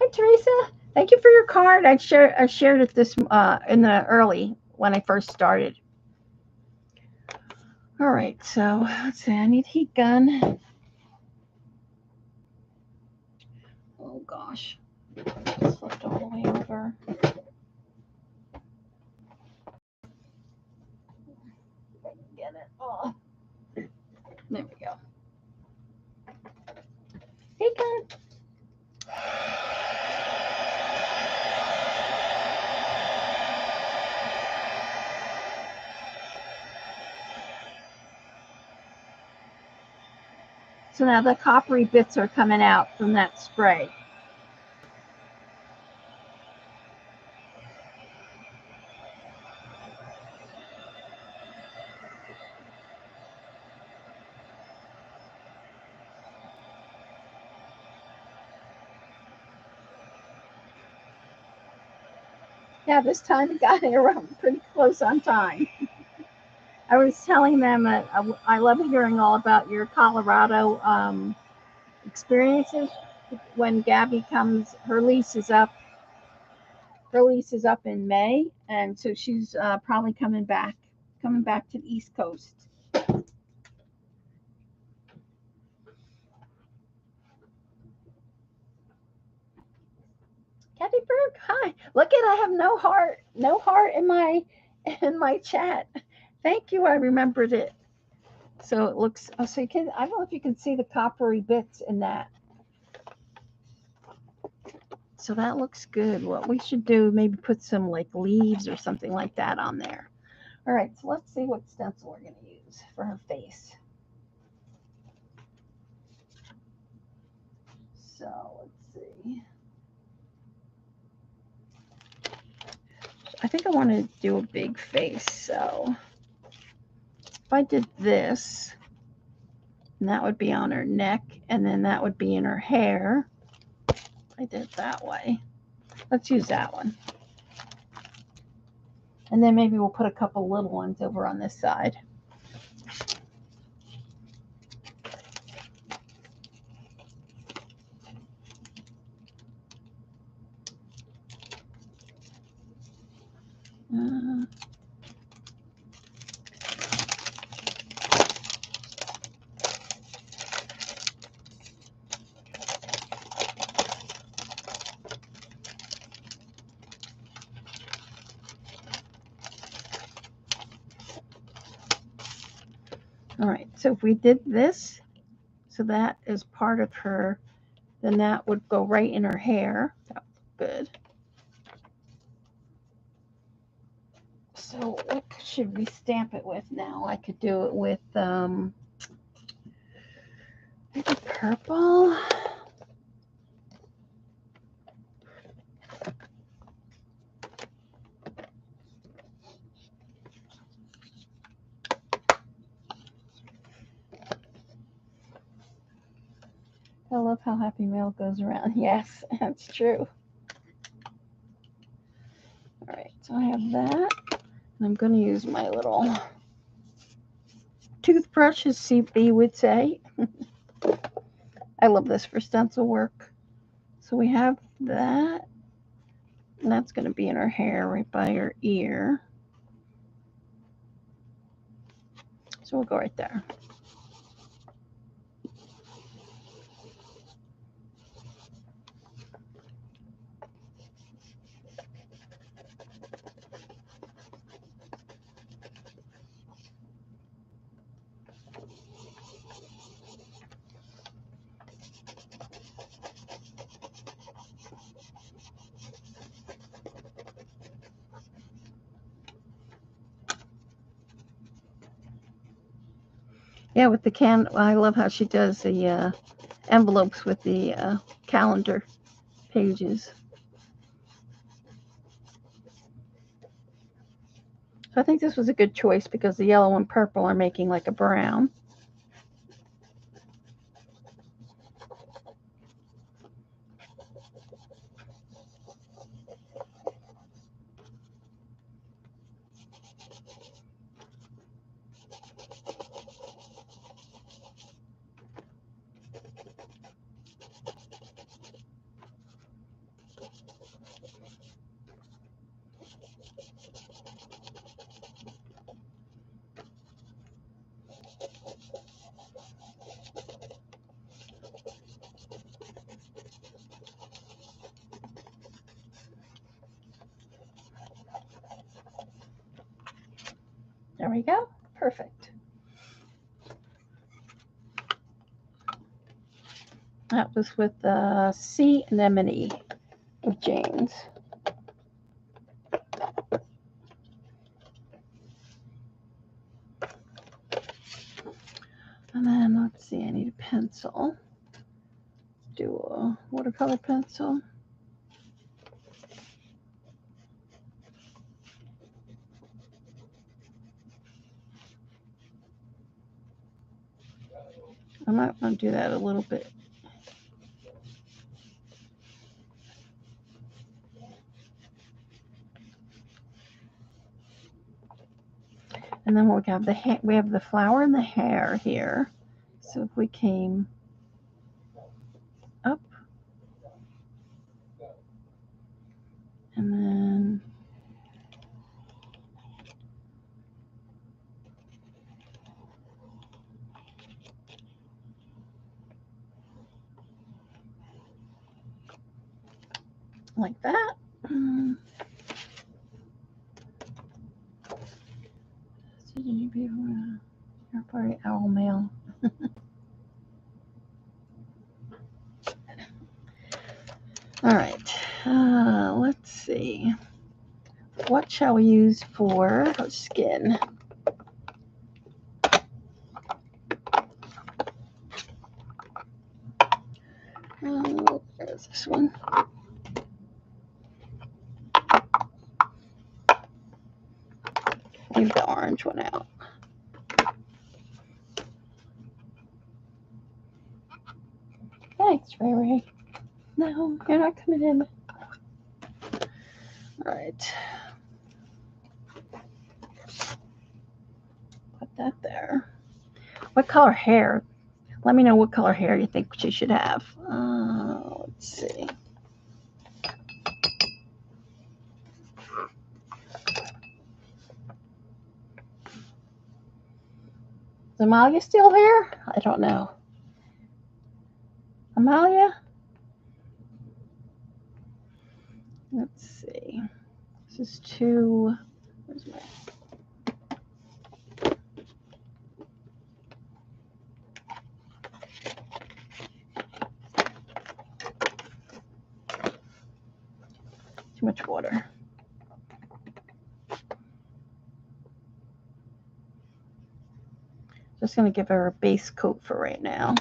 Hi, Teresa. Thank you for your card. I shared it this in the early when I first started. All right, so let's see. I need heat gun. Oh gosh, it's flipped all the way over. Get it. Oh, there we go. Heat gun. So now the coppery bits are coming out from that spray. Yeah, this time it got here pretty close on time. I was telling them I love hearing all about your Colorado experiences. When Gabby comes, her lease is up. Her lease is up in May, and so she's probably coming back to the East Coast. Kathy Burke, hi. Look at I have no heart in my chat. Thank you. I remembered it. So it looks. Oh, so you can. I don't know if you can see the coppery bits in that. So that looks good. What we should do, maybe put some like leaves or something like that on there. All right. So let's see what stencil we're going to use for her face. So let's see. I think I want to do a big face. So if I did this, and that would be on her neck, and then that would be in her hair. I did it that way. Let's use that one. And then maybe we'll put a couple little ones over on this side. All right, so if we did this, so that is part of her, then that would go right in her hair. That would look good. So what should we stamp it with now? I could do it with maybe purple. I love how happy mail goes around. Yes, that's true. All right, so I have that. And I'm going to use my little toothbrush, as CB would say. I love this for stencil work. So we have that. And that's going to be in her hair right by her ear. So we'll go right there. Yeah, with the I love how she does the envelopes with the calendar pages. So I think this was a good choice because the yellow and purple are making like a brown. There we go. Perfect. That was with Sea Anemone with James. And then let's see, I need a pencil. Do a watercolor pencil. I might want to do that a little bit. And then we have the flower and the hair here. So if we came up and then like that. You're probably owl mail. All right. Let's see. What shall we use for skin? There's this one. Leave the orange one out. Thanks, Ray Ray. No, you're not coming in. All right. Put that there. What color hair? Let me know what color hair you think she should have. Let's see. Is Amalia still here? I don't know. Amalia? Let's see. This is too. Where's my. Too much water. Just going to give her a base coat for right now.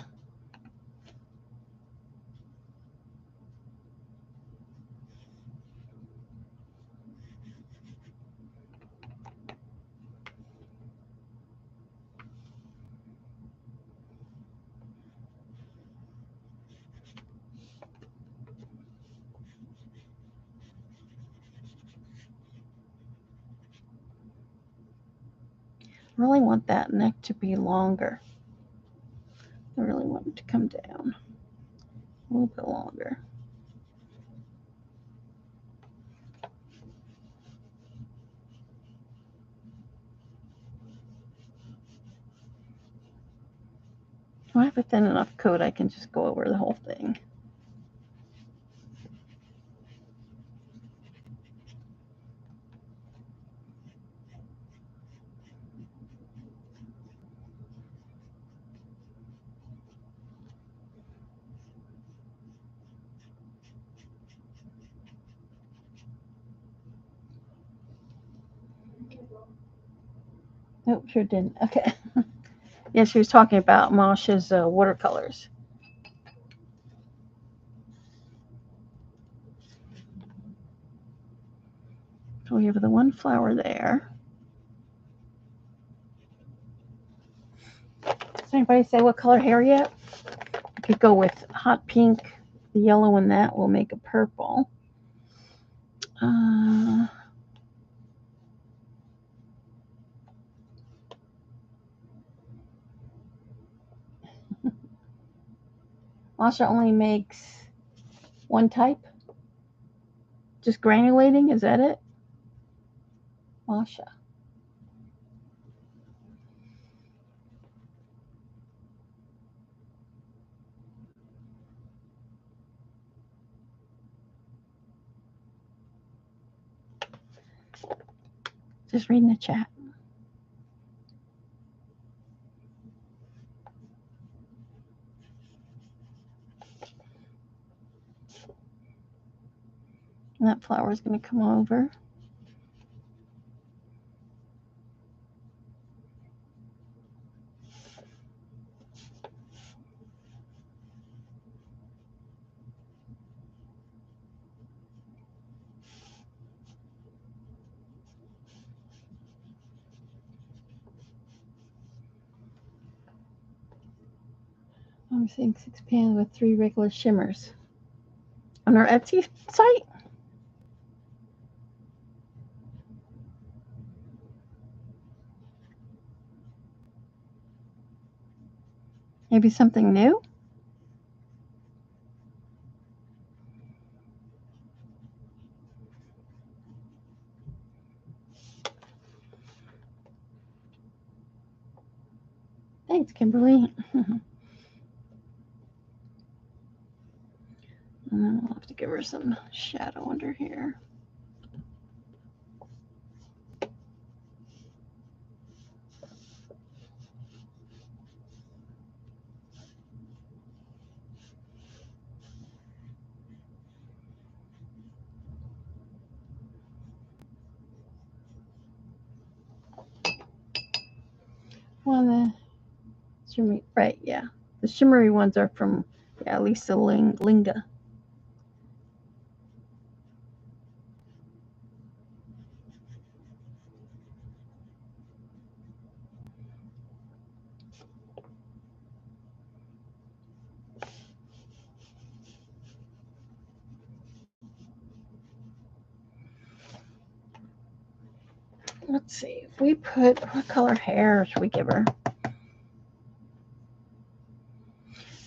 I really want that neck to be longer. I really want it to come down a little bit longer. If I have a thin enough coat, I can just go over the whole thing. Nope, sure didn't. Okay. Yeah, she was talking about Masha's watercolors. So we have the one flower there. Does anybody say what color hair yet? I could go with hot pink, the yellow in that will make a purple. Uh, Masha only makes one type? Just granulating, is that it? Masha. Just reading the chat. And that flower is going to come over. I'm seeing 6 pans with 3 regular shimmers. On our Etsy site? Maybe something new? Thanks, Kimberly. And then we'll have to give her some shadow under here. Well, the shimmery, right, yeah. The shimmery ones are from, yeah, Lisa Linga. Let's see, if we put, what color hair should we give her? I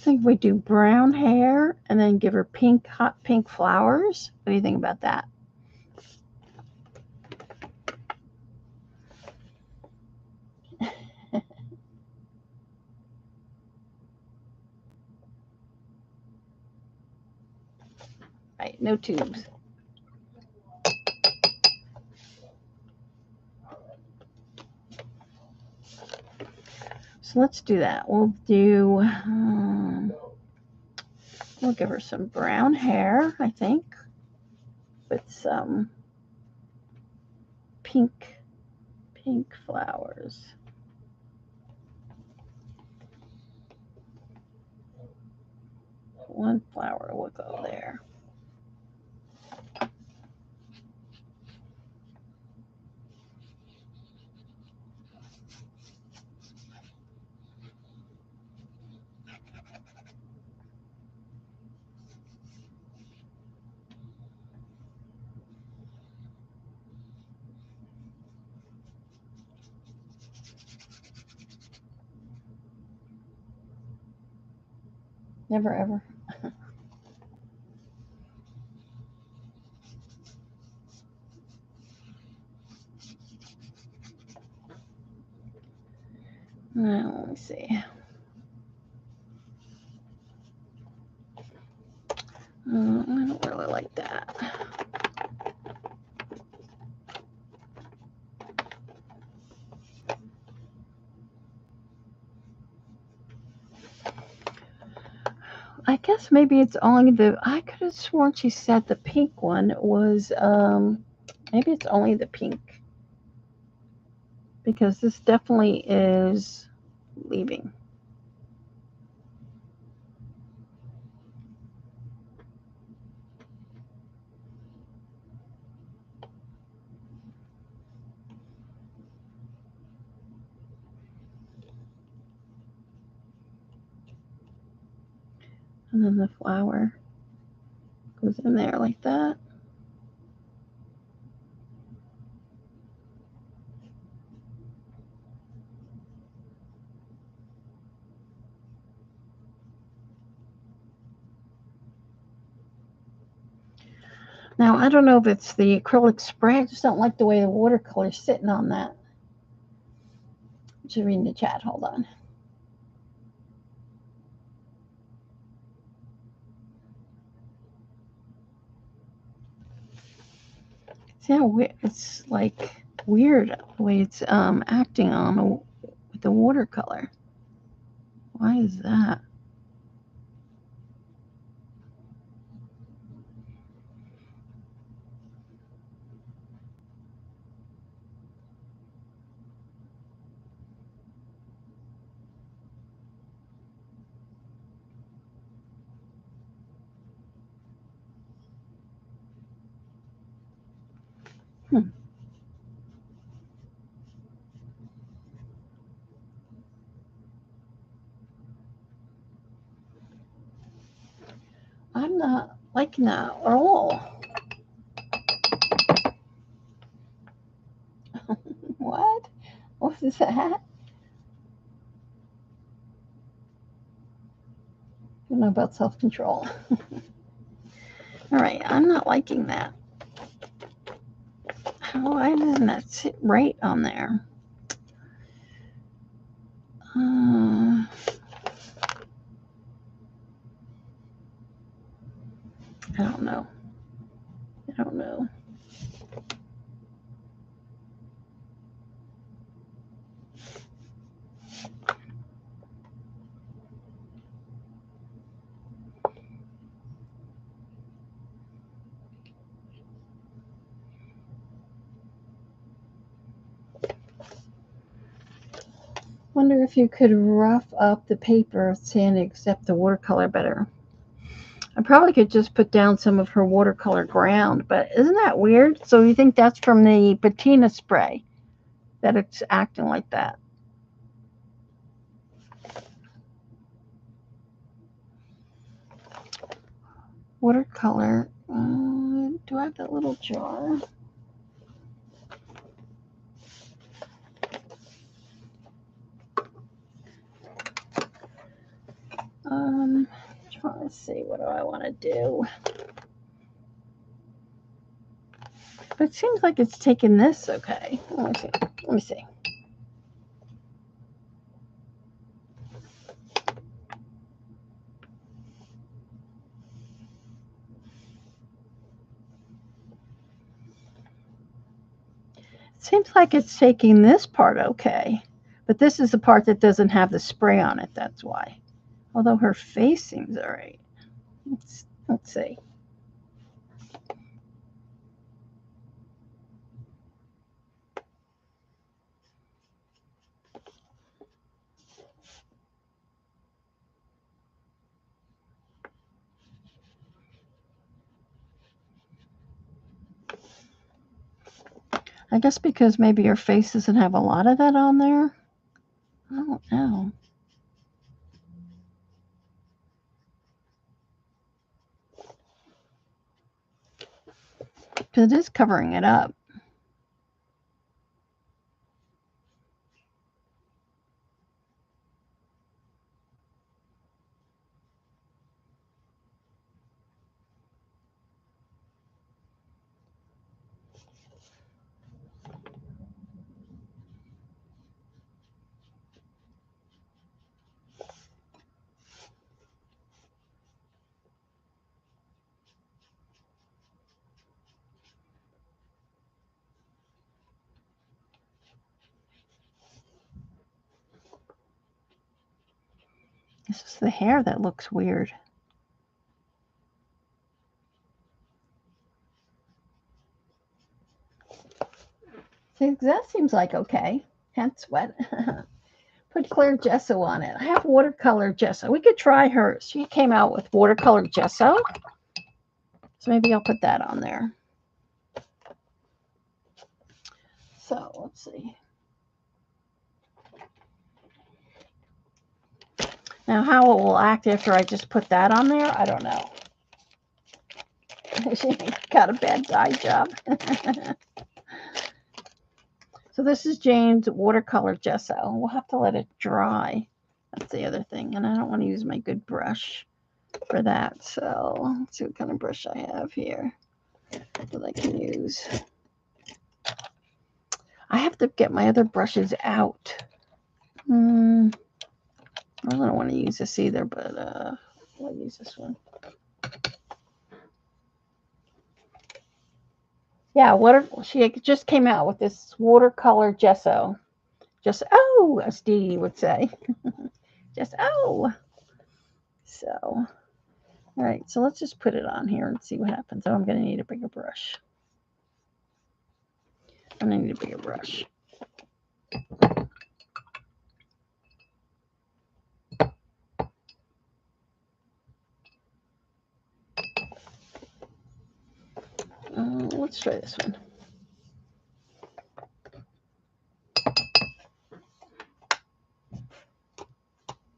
think if we do brown hair and then give her pink, hot pink flowers. What do you think about that? Right, no tubes. So let's do that. We'll give her some brown hair, I think, with some pink flowers. One flower will go there. Never ever. Now, let me see. I don't really like that. I guess maybe it's only I could have sworn she said the pink one was, maybe it's only the pink. Because this definitely is leaving. And then the flower goes in there like that. Now, I don't know if it's the acrylic spray. I just don't like the way the watercolor's sitting on that. Just reading the chat. Hold on. See how it's like weird the way it's acting on with the watercolor. Why is that? I'm not liking that at all. What? What is that? I don't know about self-control. All right, I'm not liking that. Why doesn't that sit right on there? I don't know. I don't know. Wonder if you could rough up the paper and accept the watercolor better. I probably could just put down some of her watercolor ground, but isn't that weird? So you think that's from the patina spray that it's acting like that? Watercolor. Do I have that little jar? Trying to see, what do I want to do? But it seems like it's taking this okay. Let me see. Let me see. It seems like it's taking this part okay. But this is the part that doesn't have the spray on it, that's why. Although her face seems all right. Let's see. I guess because maybe her face doesn't have a lot of that on there. I don't know. Because it is covering it up. It's just the hair that looks weird. See, that seems like okay. Can't sweat. put clear gesso on it. I have watercolor gesso. We could try hers. She came out with watercolor gesso. So maybe I'll put that on there. So let's see. Now how it will act after I just put that on there, I don't know. She got a bad dye job. So this is Jane's watercolor gesso. We'll have to let it dry. That's the other thing. And I don't want to use my good brush for that. So let's see what kind of brush I have here that I can use. I have to get my other brushes out. I don't want to use this either, but I'll use this one. Yeah, she just came out with this watercolor gesso. Just oh, as Dee would say. Just oh. So, all right. So let's just put it on here and see what happens. Oh, I'm going to need a bigger brush. I'm going to need a bigger brush. Let's try this one.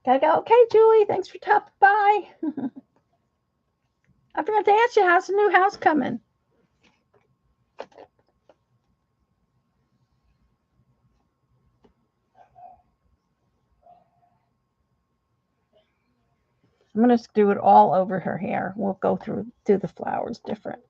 Gotta go. Okay, Julie, thanks for stopping by. I forgot to ask you, how's the new house coming? I'm going to do it all over her hair. We'll go through the flowers different.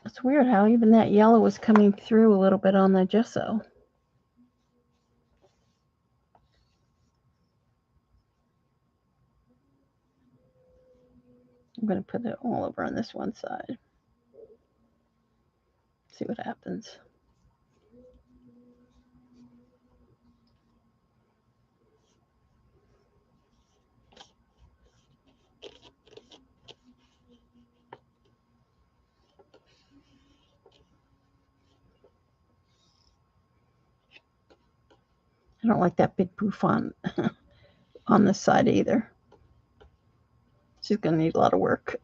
It's weird how even that yellow is coming through a little bit on the gesso. I'm going to put it all over on this one side. See what happens. I don't like that big poof on this side either. She's going to need a lot of work.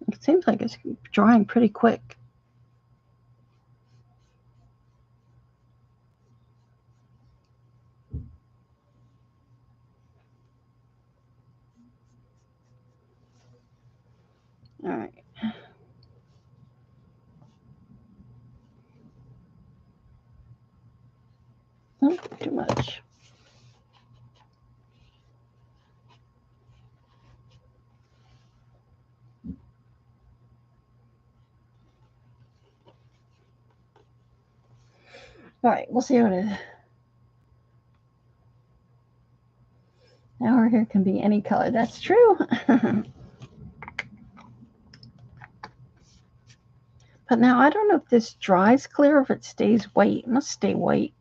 It seems like it's drying pretty quick. All right. Oh, too much. All right, we'll see what it is. Now our hair can be any color. That's true. But now I don't know if this dries clear or if it stays white. It must stay white.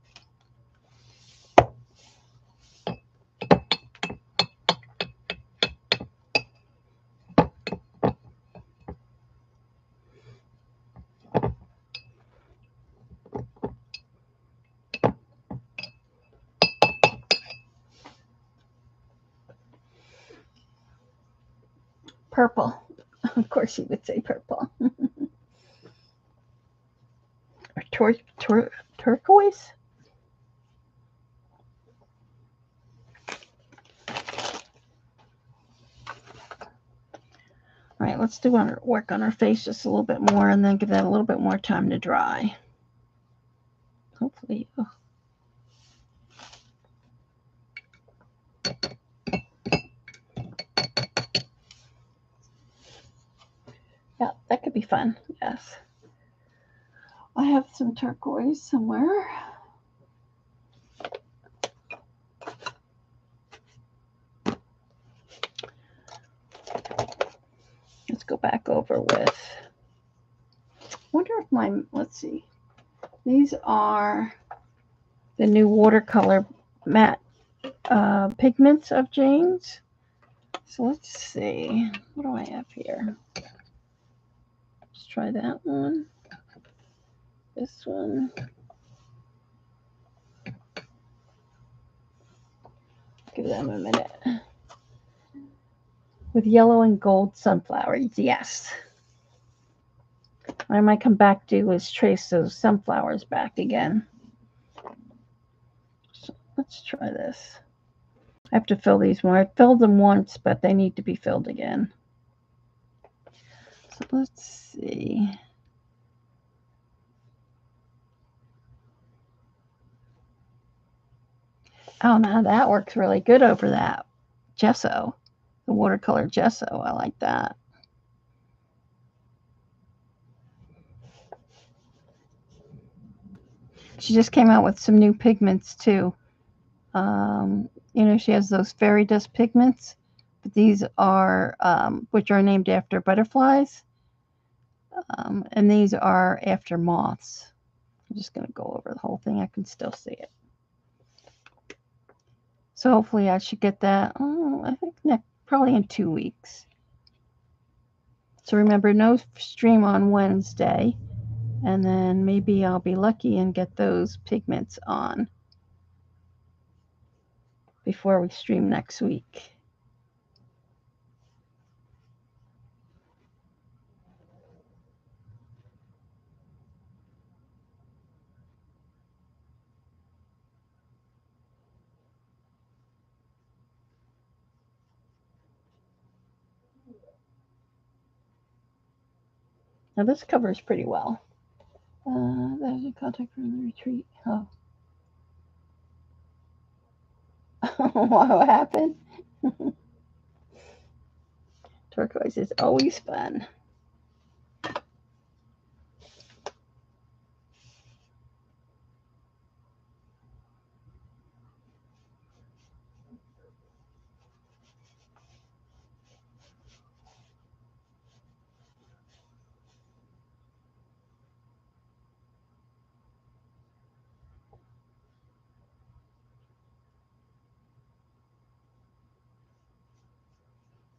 Purple. Of course you would say purple. Or turquoise? All right, let's do work on our face just a little bit more and then give that a little bit more time to dry. Hopefully. Oh. Yeah, that could be fun. Yes. I have some turquoise somewhere. Let's go back over with. Wonder if let's see. These are the new watercolor matte pigments of Jane's. So let's see. What do I have here? Let's try that one. This one. Give them a minute. With yellow and gold sunflowers, yes. What I might come back to is trace those sunflowers back again. So let's try this. I have to fill these more. I filled them once, but they need to be filled again. So let's see. Oh, now that works really good over that gesso, the watercolor gesso. I like that. She just came out with some new pigments too. You know, she has those fairy dust pigments, but these are, which are named after butterflies. And these are after moths. I'm just going to go over the whole thing. I can still see it. So hopefully I should get that, I think probably in 2 weeks. So remember, no stream on Wednesday. And then maybe I'll be lucky and get those pigments on before we stream next week. Now this covers pretty well. There's a contact from the retreat. Oh. What happened? Turquoise is always fun.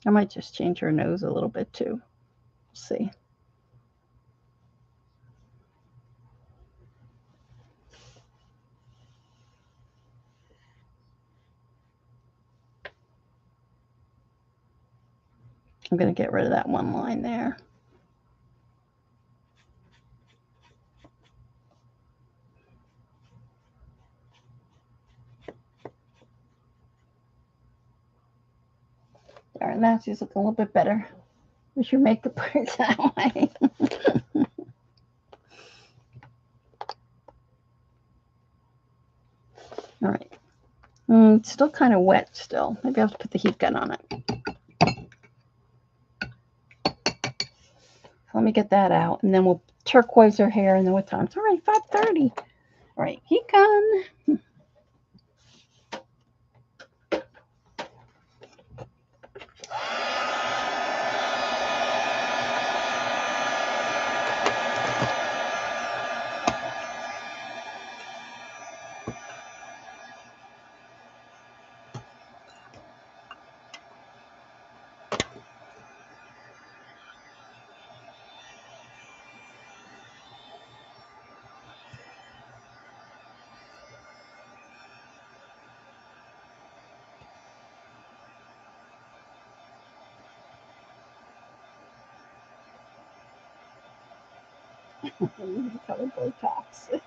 I might just change her nose a little bit too. We'll see. I'm going to get rid of that one line there. There, now she's looking a little bit better. Wish your makeup works that way. All right. It's still kind of wet still. Maybe I have to put the heat gun on it. Let me get that out, and then we'll turquoise her hair, and then what time? It's all right, 5:30. All right, heat gun. Color Botox.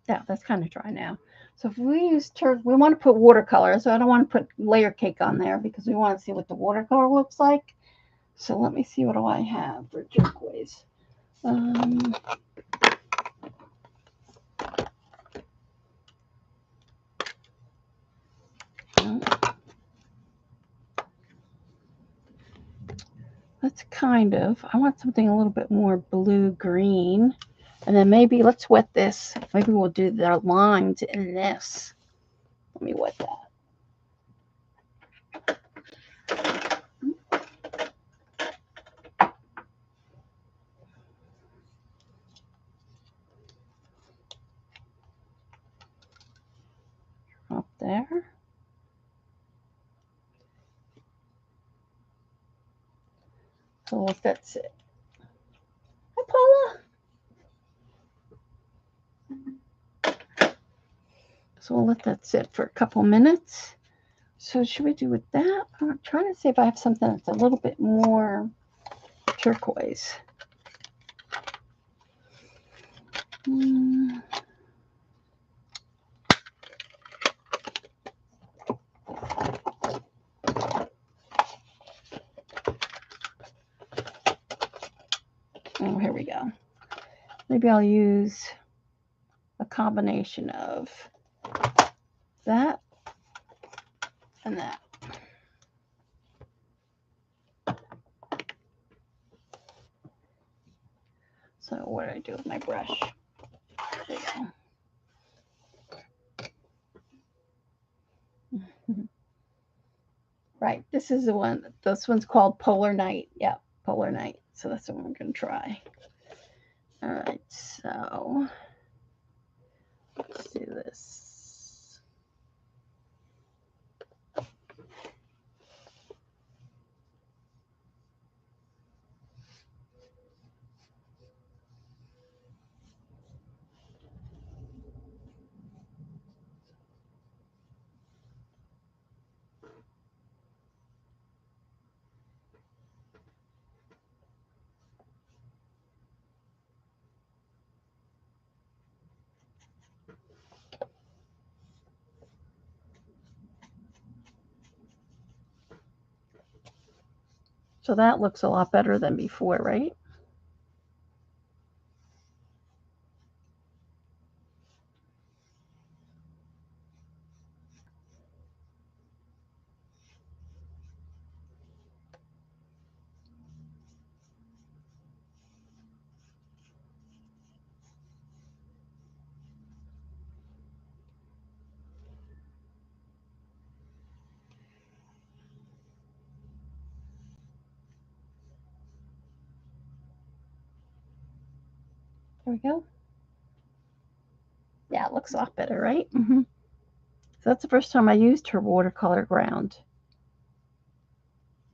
Yeah, that's kind of dry now. So if we use we want to put watercolor. So I don't want to put layer cake on there because we want to see what the watercolor looks like. So let me see, what do I have for turquoise? Let's I want something a little bit more blue-green. And then maybe let's wet this. Maybe we'll do the lines in this. Let me wet that. Up there. So that's it. Hi, Paula. So we'll let that sit for a couple minutes. So should we do with that? I'm trying to see if I have something that's a little bit more turquoise. Oh, here we go. Maybe I'll use a combination of that and that. So what do I do with my brush? There you go. Right, this is the one. This one's called Polar Night. Yeah, Polar Night. So that's what we're going to try. All right, so let's do this. So that looks a lot better than before, right? There we go. Yeah, it looks a lot better, right? So that's the first time I used her watercolor ground.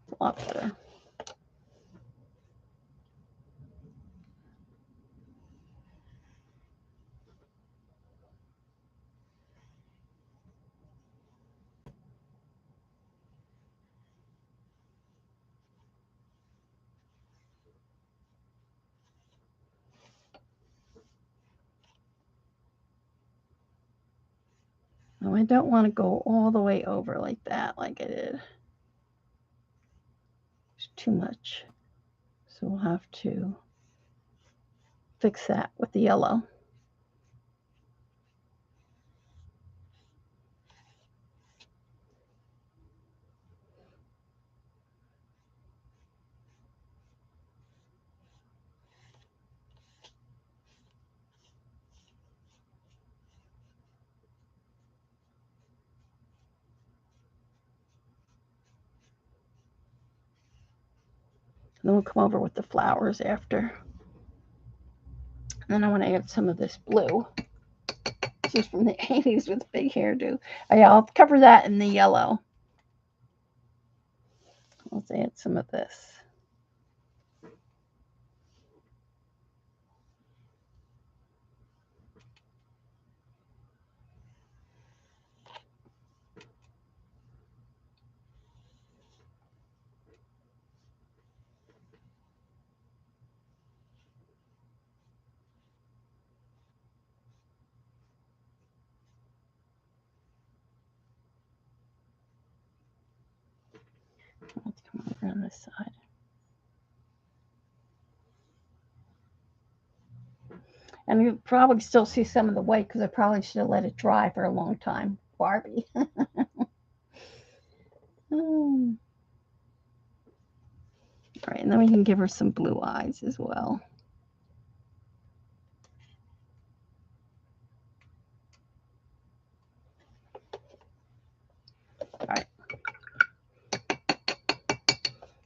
It's a lot better. Now I don't want to go all the way over like that, like I did. It's too much. So we'll have to fix that with the yellow. And then we'll come over with the flowers after. And then I want to add some of this blue. This is from the 80s with big hairdo. Oh, yeah, I'll cover that in the yellow. Let's add some of this. Let's come over on this side. And you probably still see some of the white because I probably should have let it dry for a long time. Barbie. All right, and then we can give her some blue eyes as well. All right.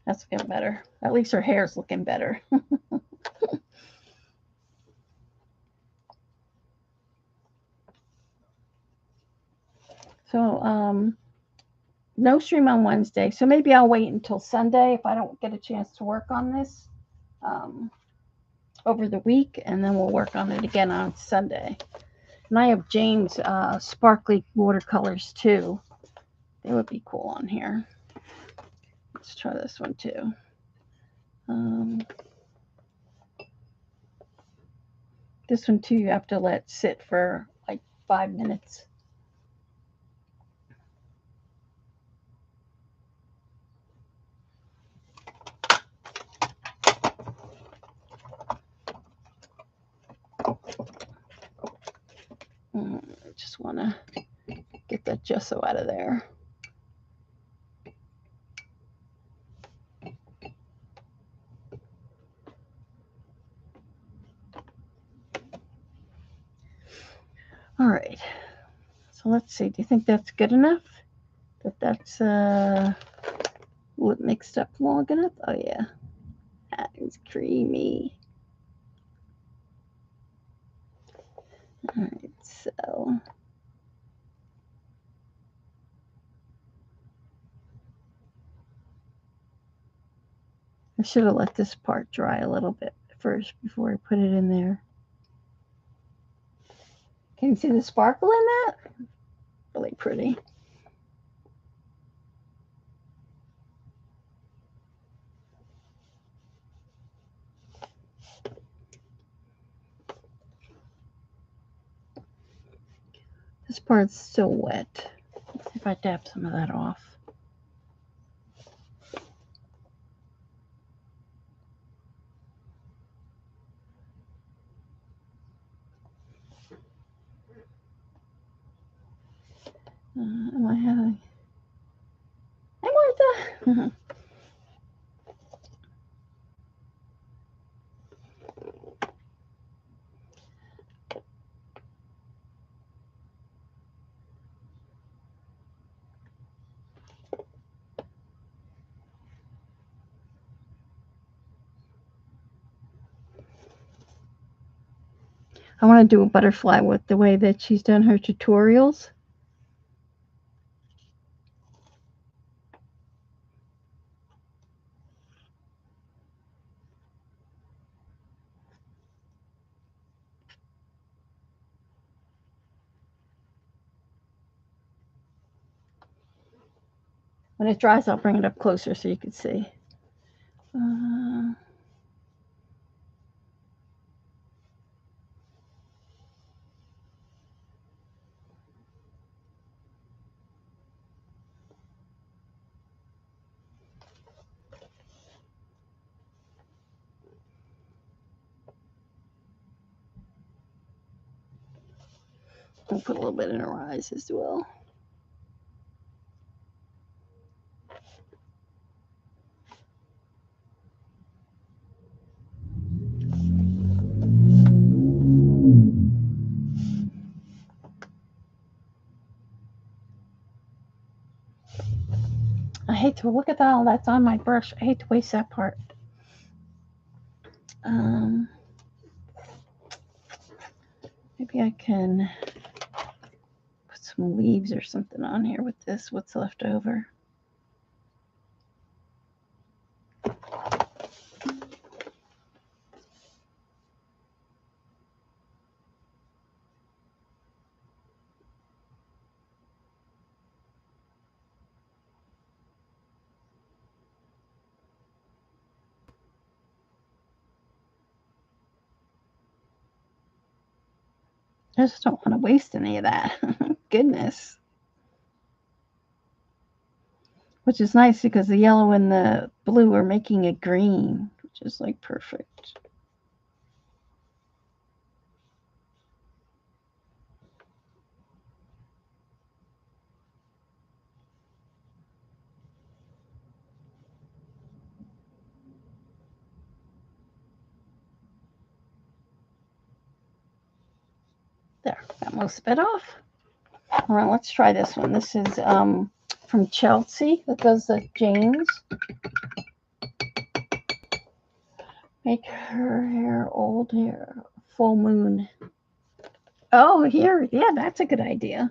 That's looking better. At least her hair's looking better. So, no stream on Wednesday. So maybe I'll wait until Sunday if I don't get a chance to work on this over the week, and then we'll work on it again on Sunday. And I have James sparkly watercolors too. They would be cool on here. Let's try this one too. This one too, you have to let sit for like 5 minutes. I just want to get that gesso out of there. All right. So let's see. Do you think that's good enough? That's mixed up long enough? Oh yeah, that is creamy. All right, so I should have let this part dry a little bit first before I put it in there. Can you see the sparkle in that? Really pretty. This part's still wet. Let's see if I dab some of that off. Am I having? Hey, Martha. I want to do a butterfly with the way that she's done her tutorials. When it dries, I'll bring it up closer so you can see. I'll put a little bit in her eyes as well. I hate to look at that. All that's on my brush. I hate to waste that part. Maybe I can put some leaves or something on here with this. What's left over? I just don't want to waste any of that. Goodness. which is nice because the yellow and the blue are making it green, which is like perfect. There, got most of it off. All right, let's try this one. This is from Chelsea that does the Janes. Make her hair old hair, full moon. Oh, here, yeah, that's a good idea.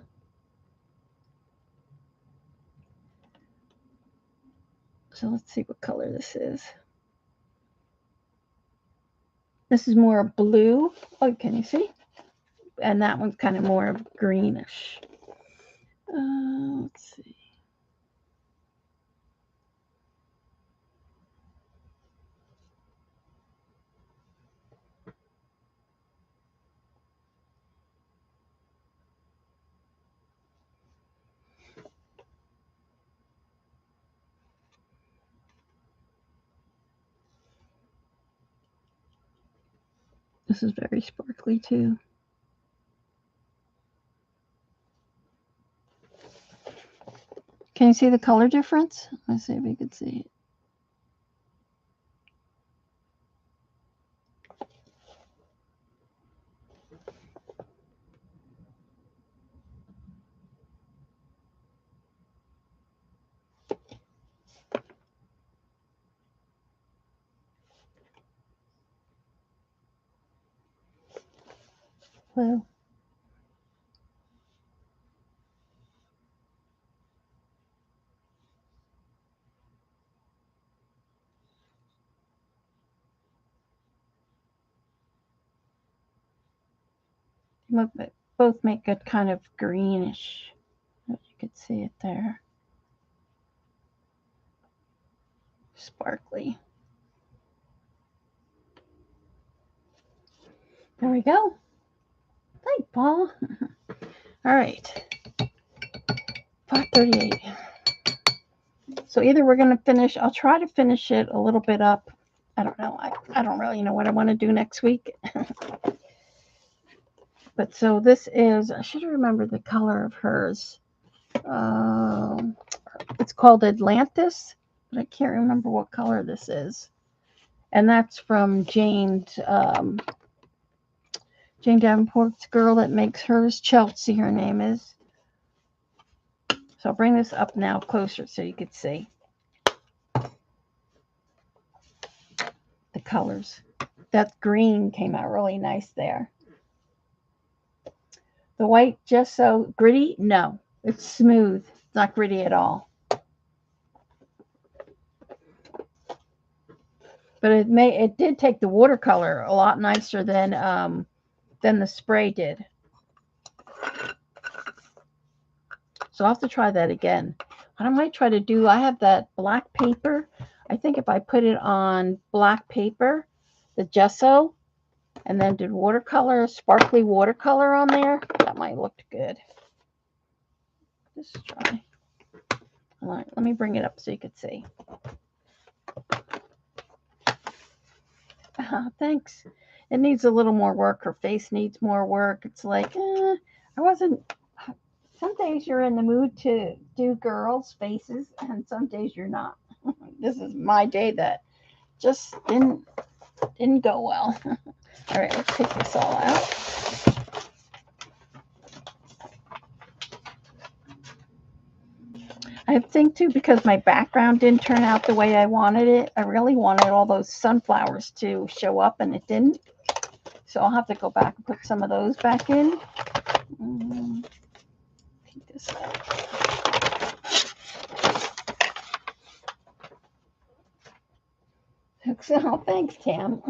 So let's see what color this is. This is more blue. Oh, can you see? And that one's kind of more greenish. Let's see. This is very sparkly too. Can you see the color difference? Let's see if we can see it. Blue. Both make a kind of greenish. You could see it there. Sparkly. There we go. Thanks, Paul. All right. 5:38. So either we're going to finish, I'll try to finish it a little bit up. I don't know. I don't really know what I want to do next week. But so this is, I should remember the color of hers. It's called Atlantis, but I can't remember what color this is. And that's from Jane Davenport's girl that makes hers, Chelsea, her name is. So I'll bring this up now closer so you could see the colors. That green came out really nice there. The white gesso, gritty? No, it's smooth. It's not gritty at all. But it did take the watercolor a lot nicer than the spray did. So I'll have to try that again. What I might try to do, I have that black paper. I think if I put it on black paper, the gesso, and then did watercolor, sparkly watercolor on there, that might look good. Just try. All right, let me bring it up so you can see. Thanks. It needs a little more work. Her face needs more work. It's like, I wasn't. Some days you're in the mood to do girls' faces, and some days you're not. This is my day that just didn't go well. All right, let's take this all out. I think too, because my background didn't turn out the way I wanted it. I really wanted all those sunflowers to show up, and it didn't. So I'll have to go back and put some of those back in. Take this out. So thanks, Tam.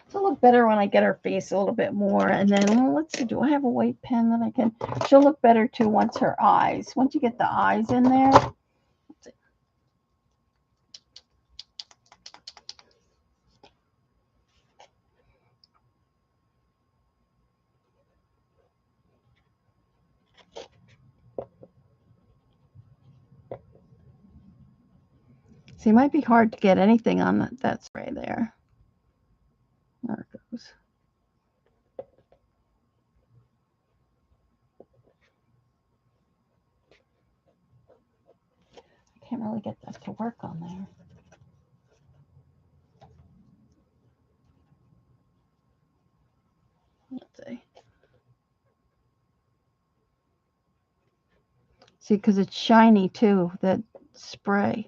It'll look better when I get her face a little bit more. And then let's see, do I have a white pen that I can? She'll look better too once her eyes. Once you get the eyes in there. See, it might be hard to get anything on that spray there. There it goes. I can't really get that to work on there. Let's see. See, because it's shiny too, that spray.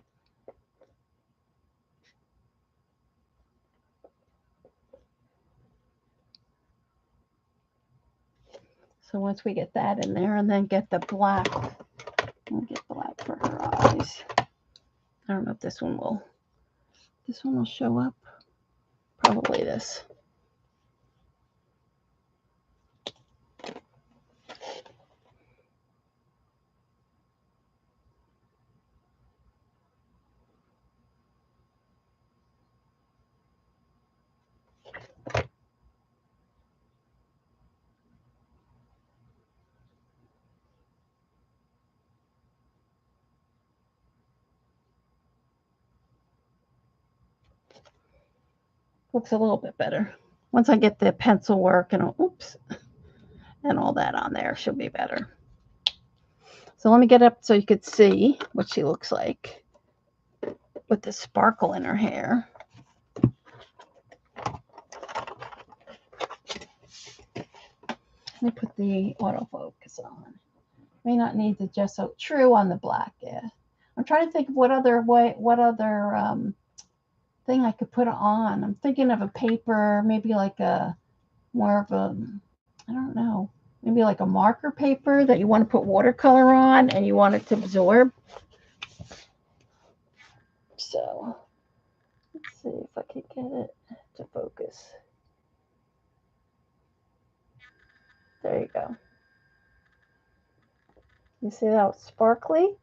So once we get that in there and then get the black, we'll get black for her eyes. I don't know if this one will show up. Probably this. Looks a little bit better. Once I get the pencil work and all that on there, she'll be better. So let me get up so you could see what she looks like with the sparkle in her hair. Let me put the autofocus on. May not need the gesso. True on the black, yeah. I'm trying to think of what other thing I could put on. I'm thinking of a paper, maybe like more of a, I don't know, maybe like a marker paper that you want to put watercolor on and you want it to absorb. So let's see if I can get it to focus. There you go. You see how it's sparkly?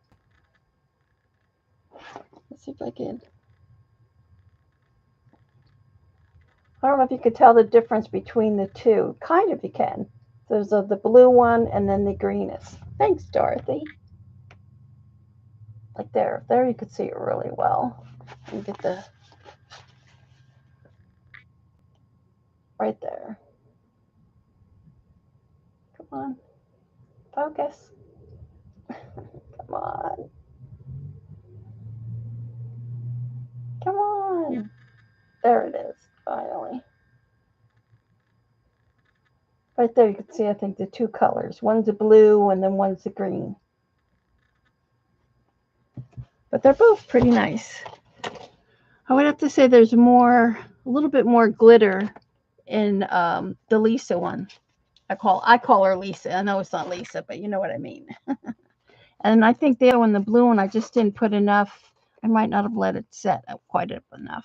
Let's see if I can. I don't know if you could tell the difference between the two. Kind of you can. There's the blue one and then the greenest. Thanks, Dorothy. Like there you could see it really well. You get the right there. Come on, focus. Come on. Come on. There it is, finally. Right there you can see, I think, the two colors. One's a blue and then one's a green. But they're both pretty nice. I would have to say there's a little bit more glitter in the Lisa one. I call her Lisa. I know it's not Lisa, but you know what I mean. And I think the other one, the blue one, I just didn't put enough. I might not have let it set up quite enough.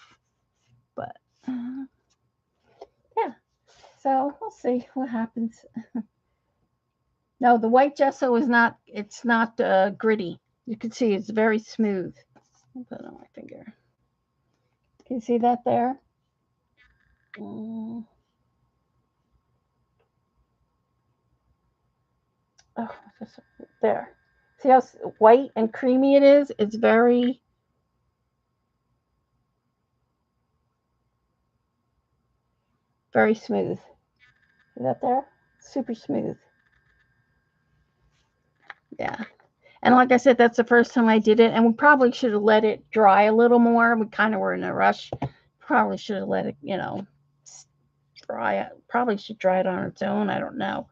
But yeah. So we'll see what happens. No, the white gesso is not, it's not gritty. You can see it's very smooth. I'll put it on my finger. Can you see that there? Oh, just there. See how white and creamy it is? It's very smooth. See that there? Super smooth. Yeah. And like I said, that's the first time I did it. And we probably should have let it dry a little more. We kind of were in a rush. Probably should have let it, dry. Probably should dry it on its own. I don't know.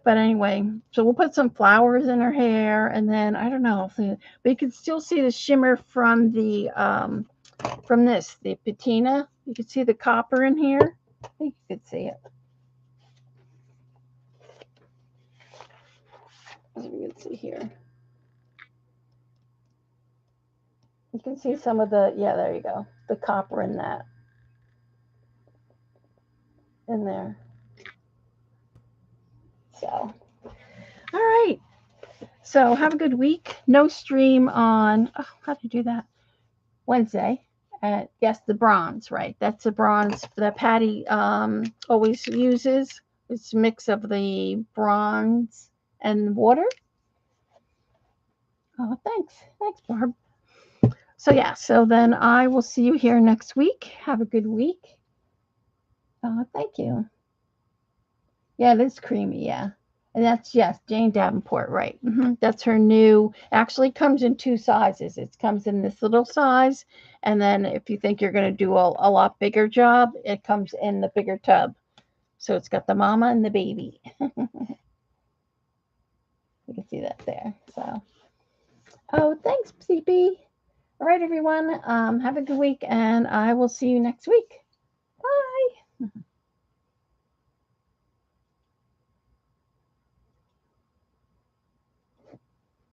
But anyway, so we'll put some flowers in her hair. And then, I don't know. But you can still see the shimmer from the patina. You can see the copper in here. I think you could see it. As you can see here. You can see some of the, there you go. The copper in that. In there. So, all right. So have a good week. No stream on, how do you do that? Wednesday. Yes, the bronze, right? That's the bronze that Patty always uses. It's a mix of the bronze and water. Oh, thanks. Thanks, Barb. So yeah, so then I will see you here next week. Have a good week. Thank you. Yeah, it is creamy. Yeah. And that's, yes, Jane Davenport, right. That's her new, actually comes in two sizes. It comes in this little size. And then if you think you're going to do a lot bigger job, it comes in the bigger tub. So it's got the mama and the baby. You can see that there. So, oh, thanks, CP. All right, everyone. Have a good week, and I will see you next week. Bye.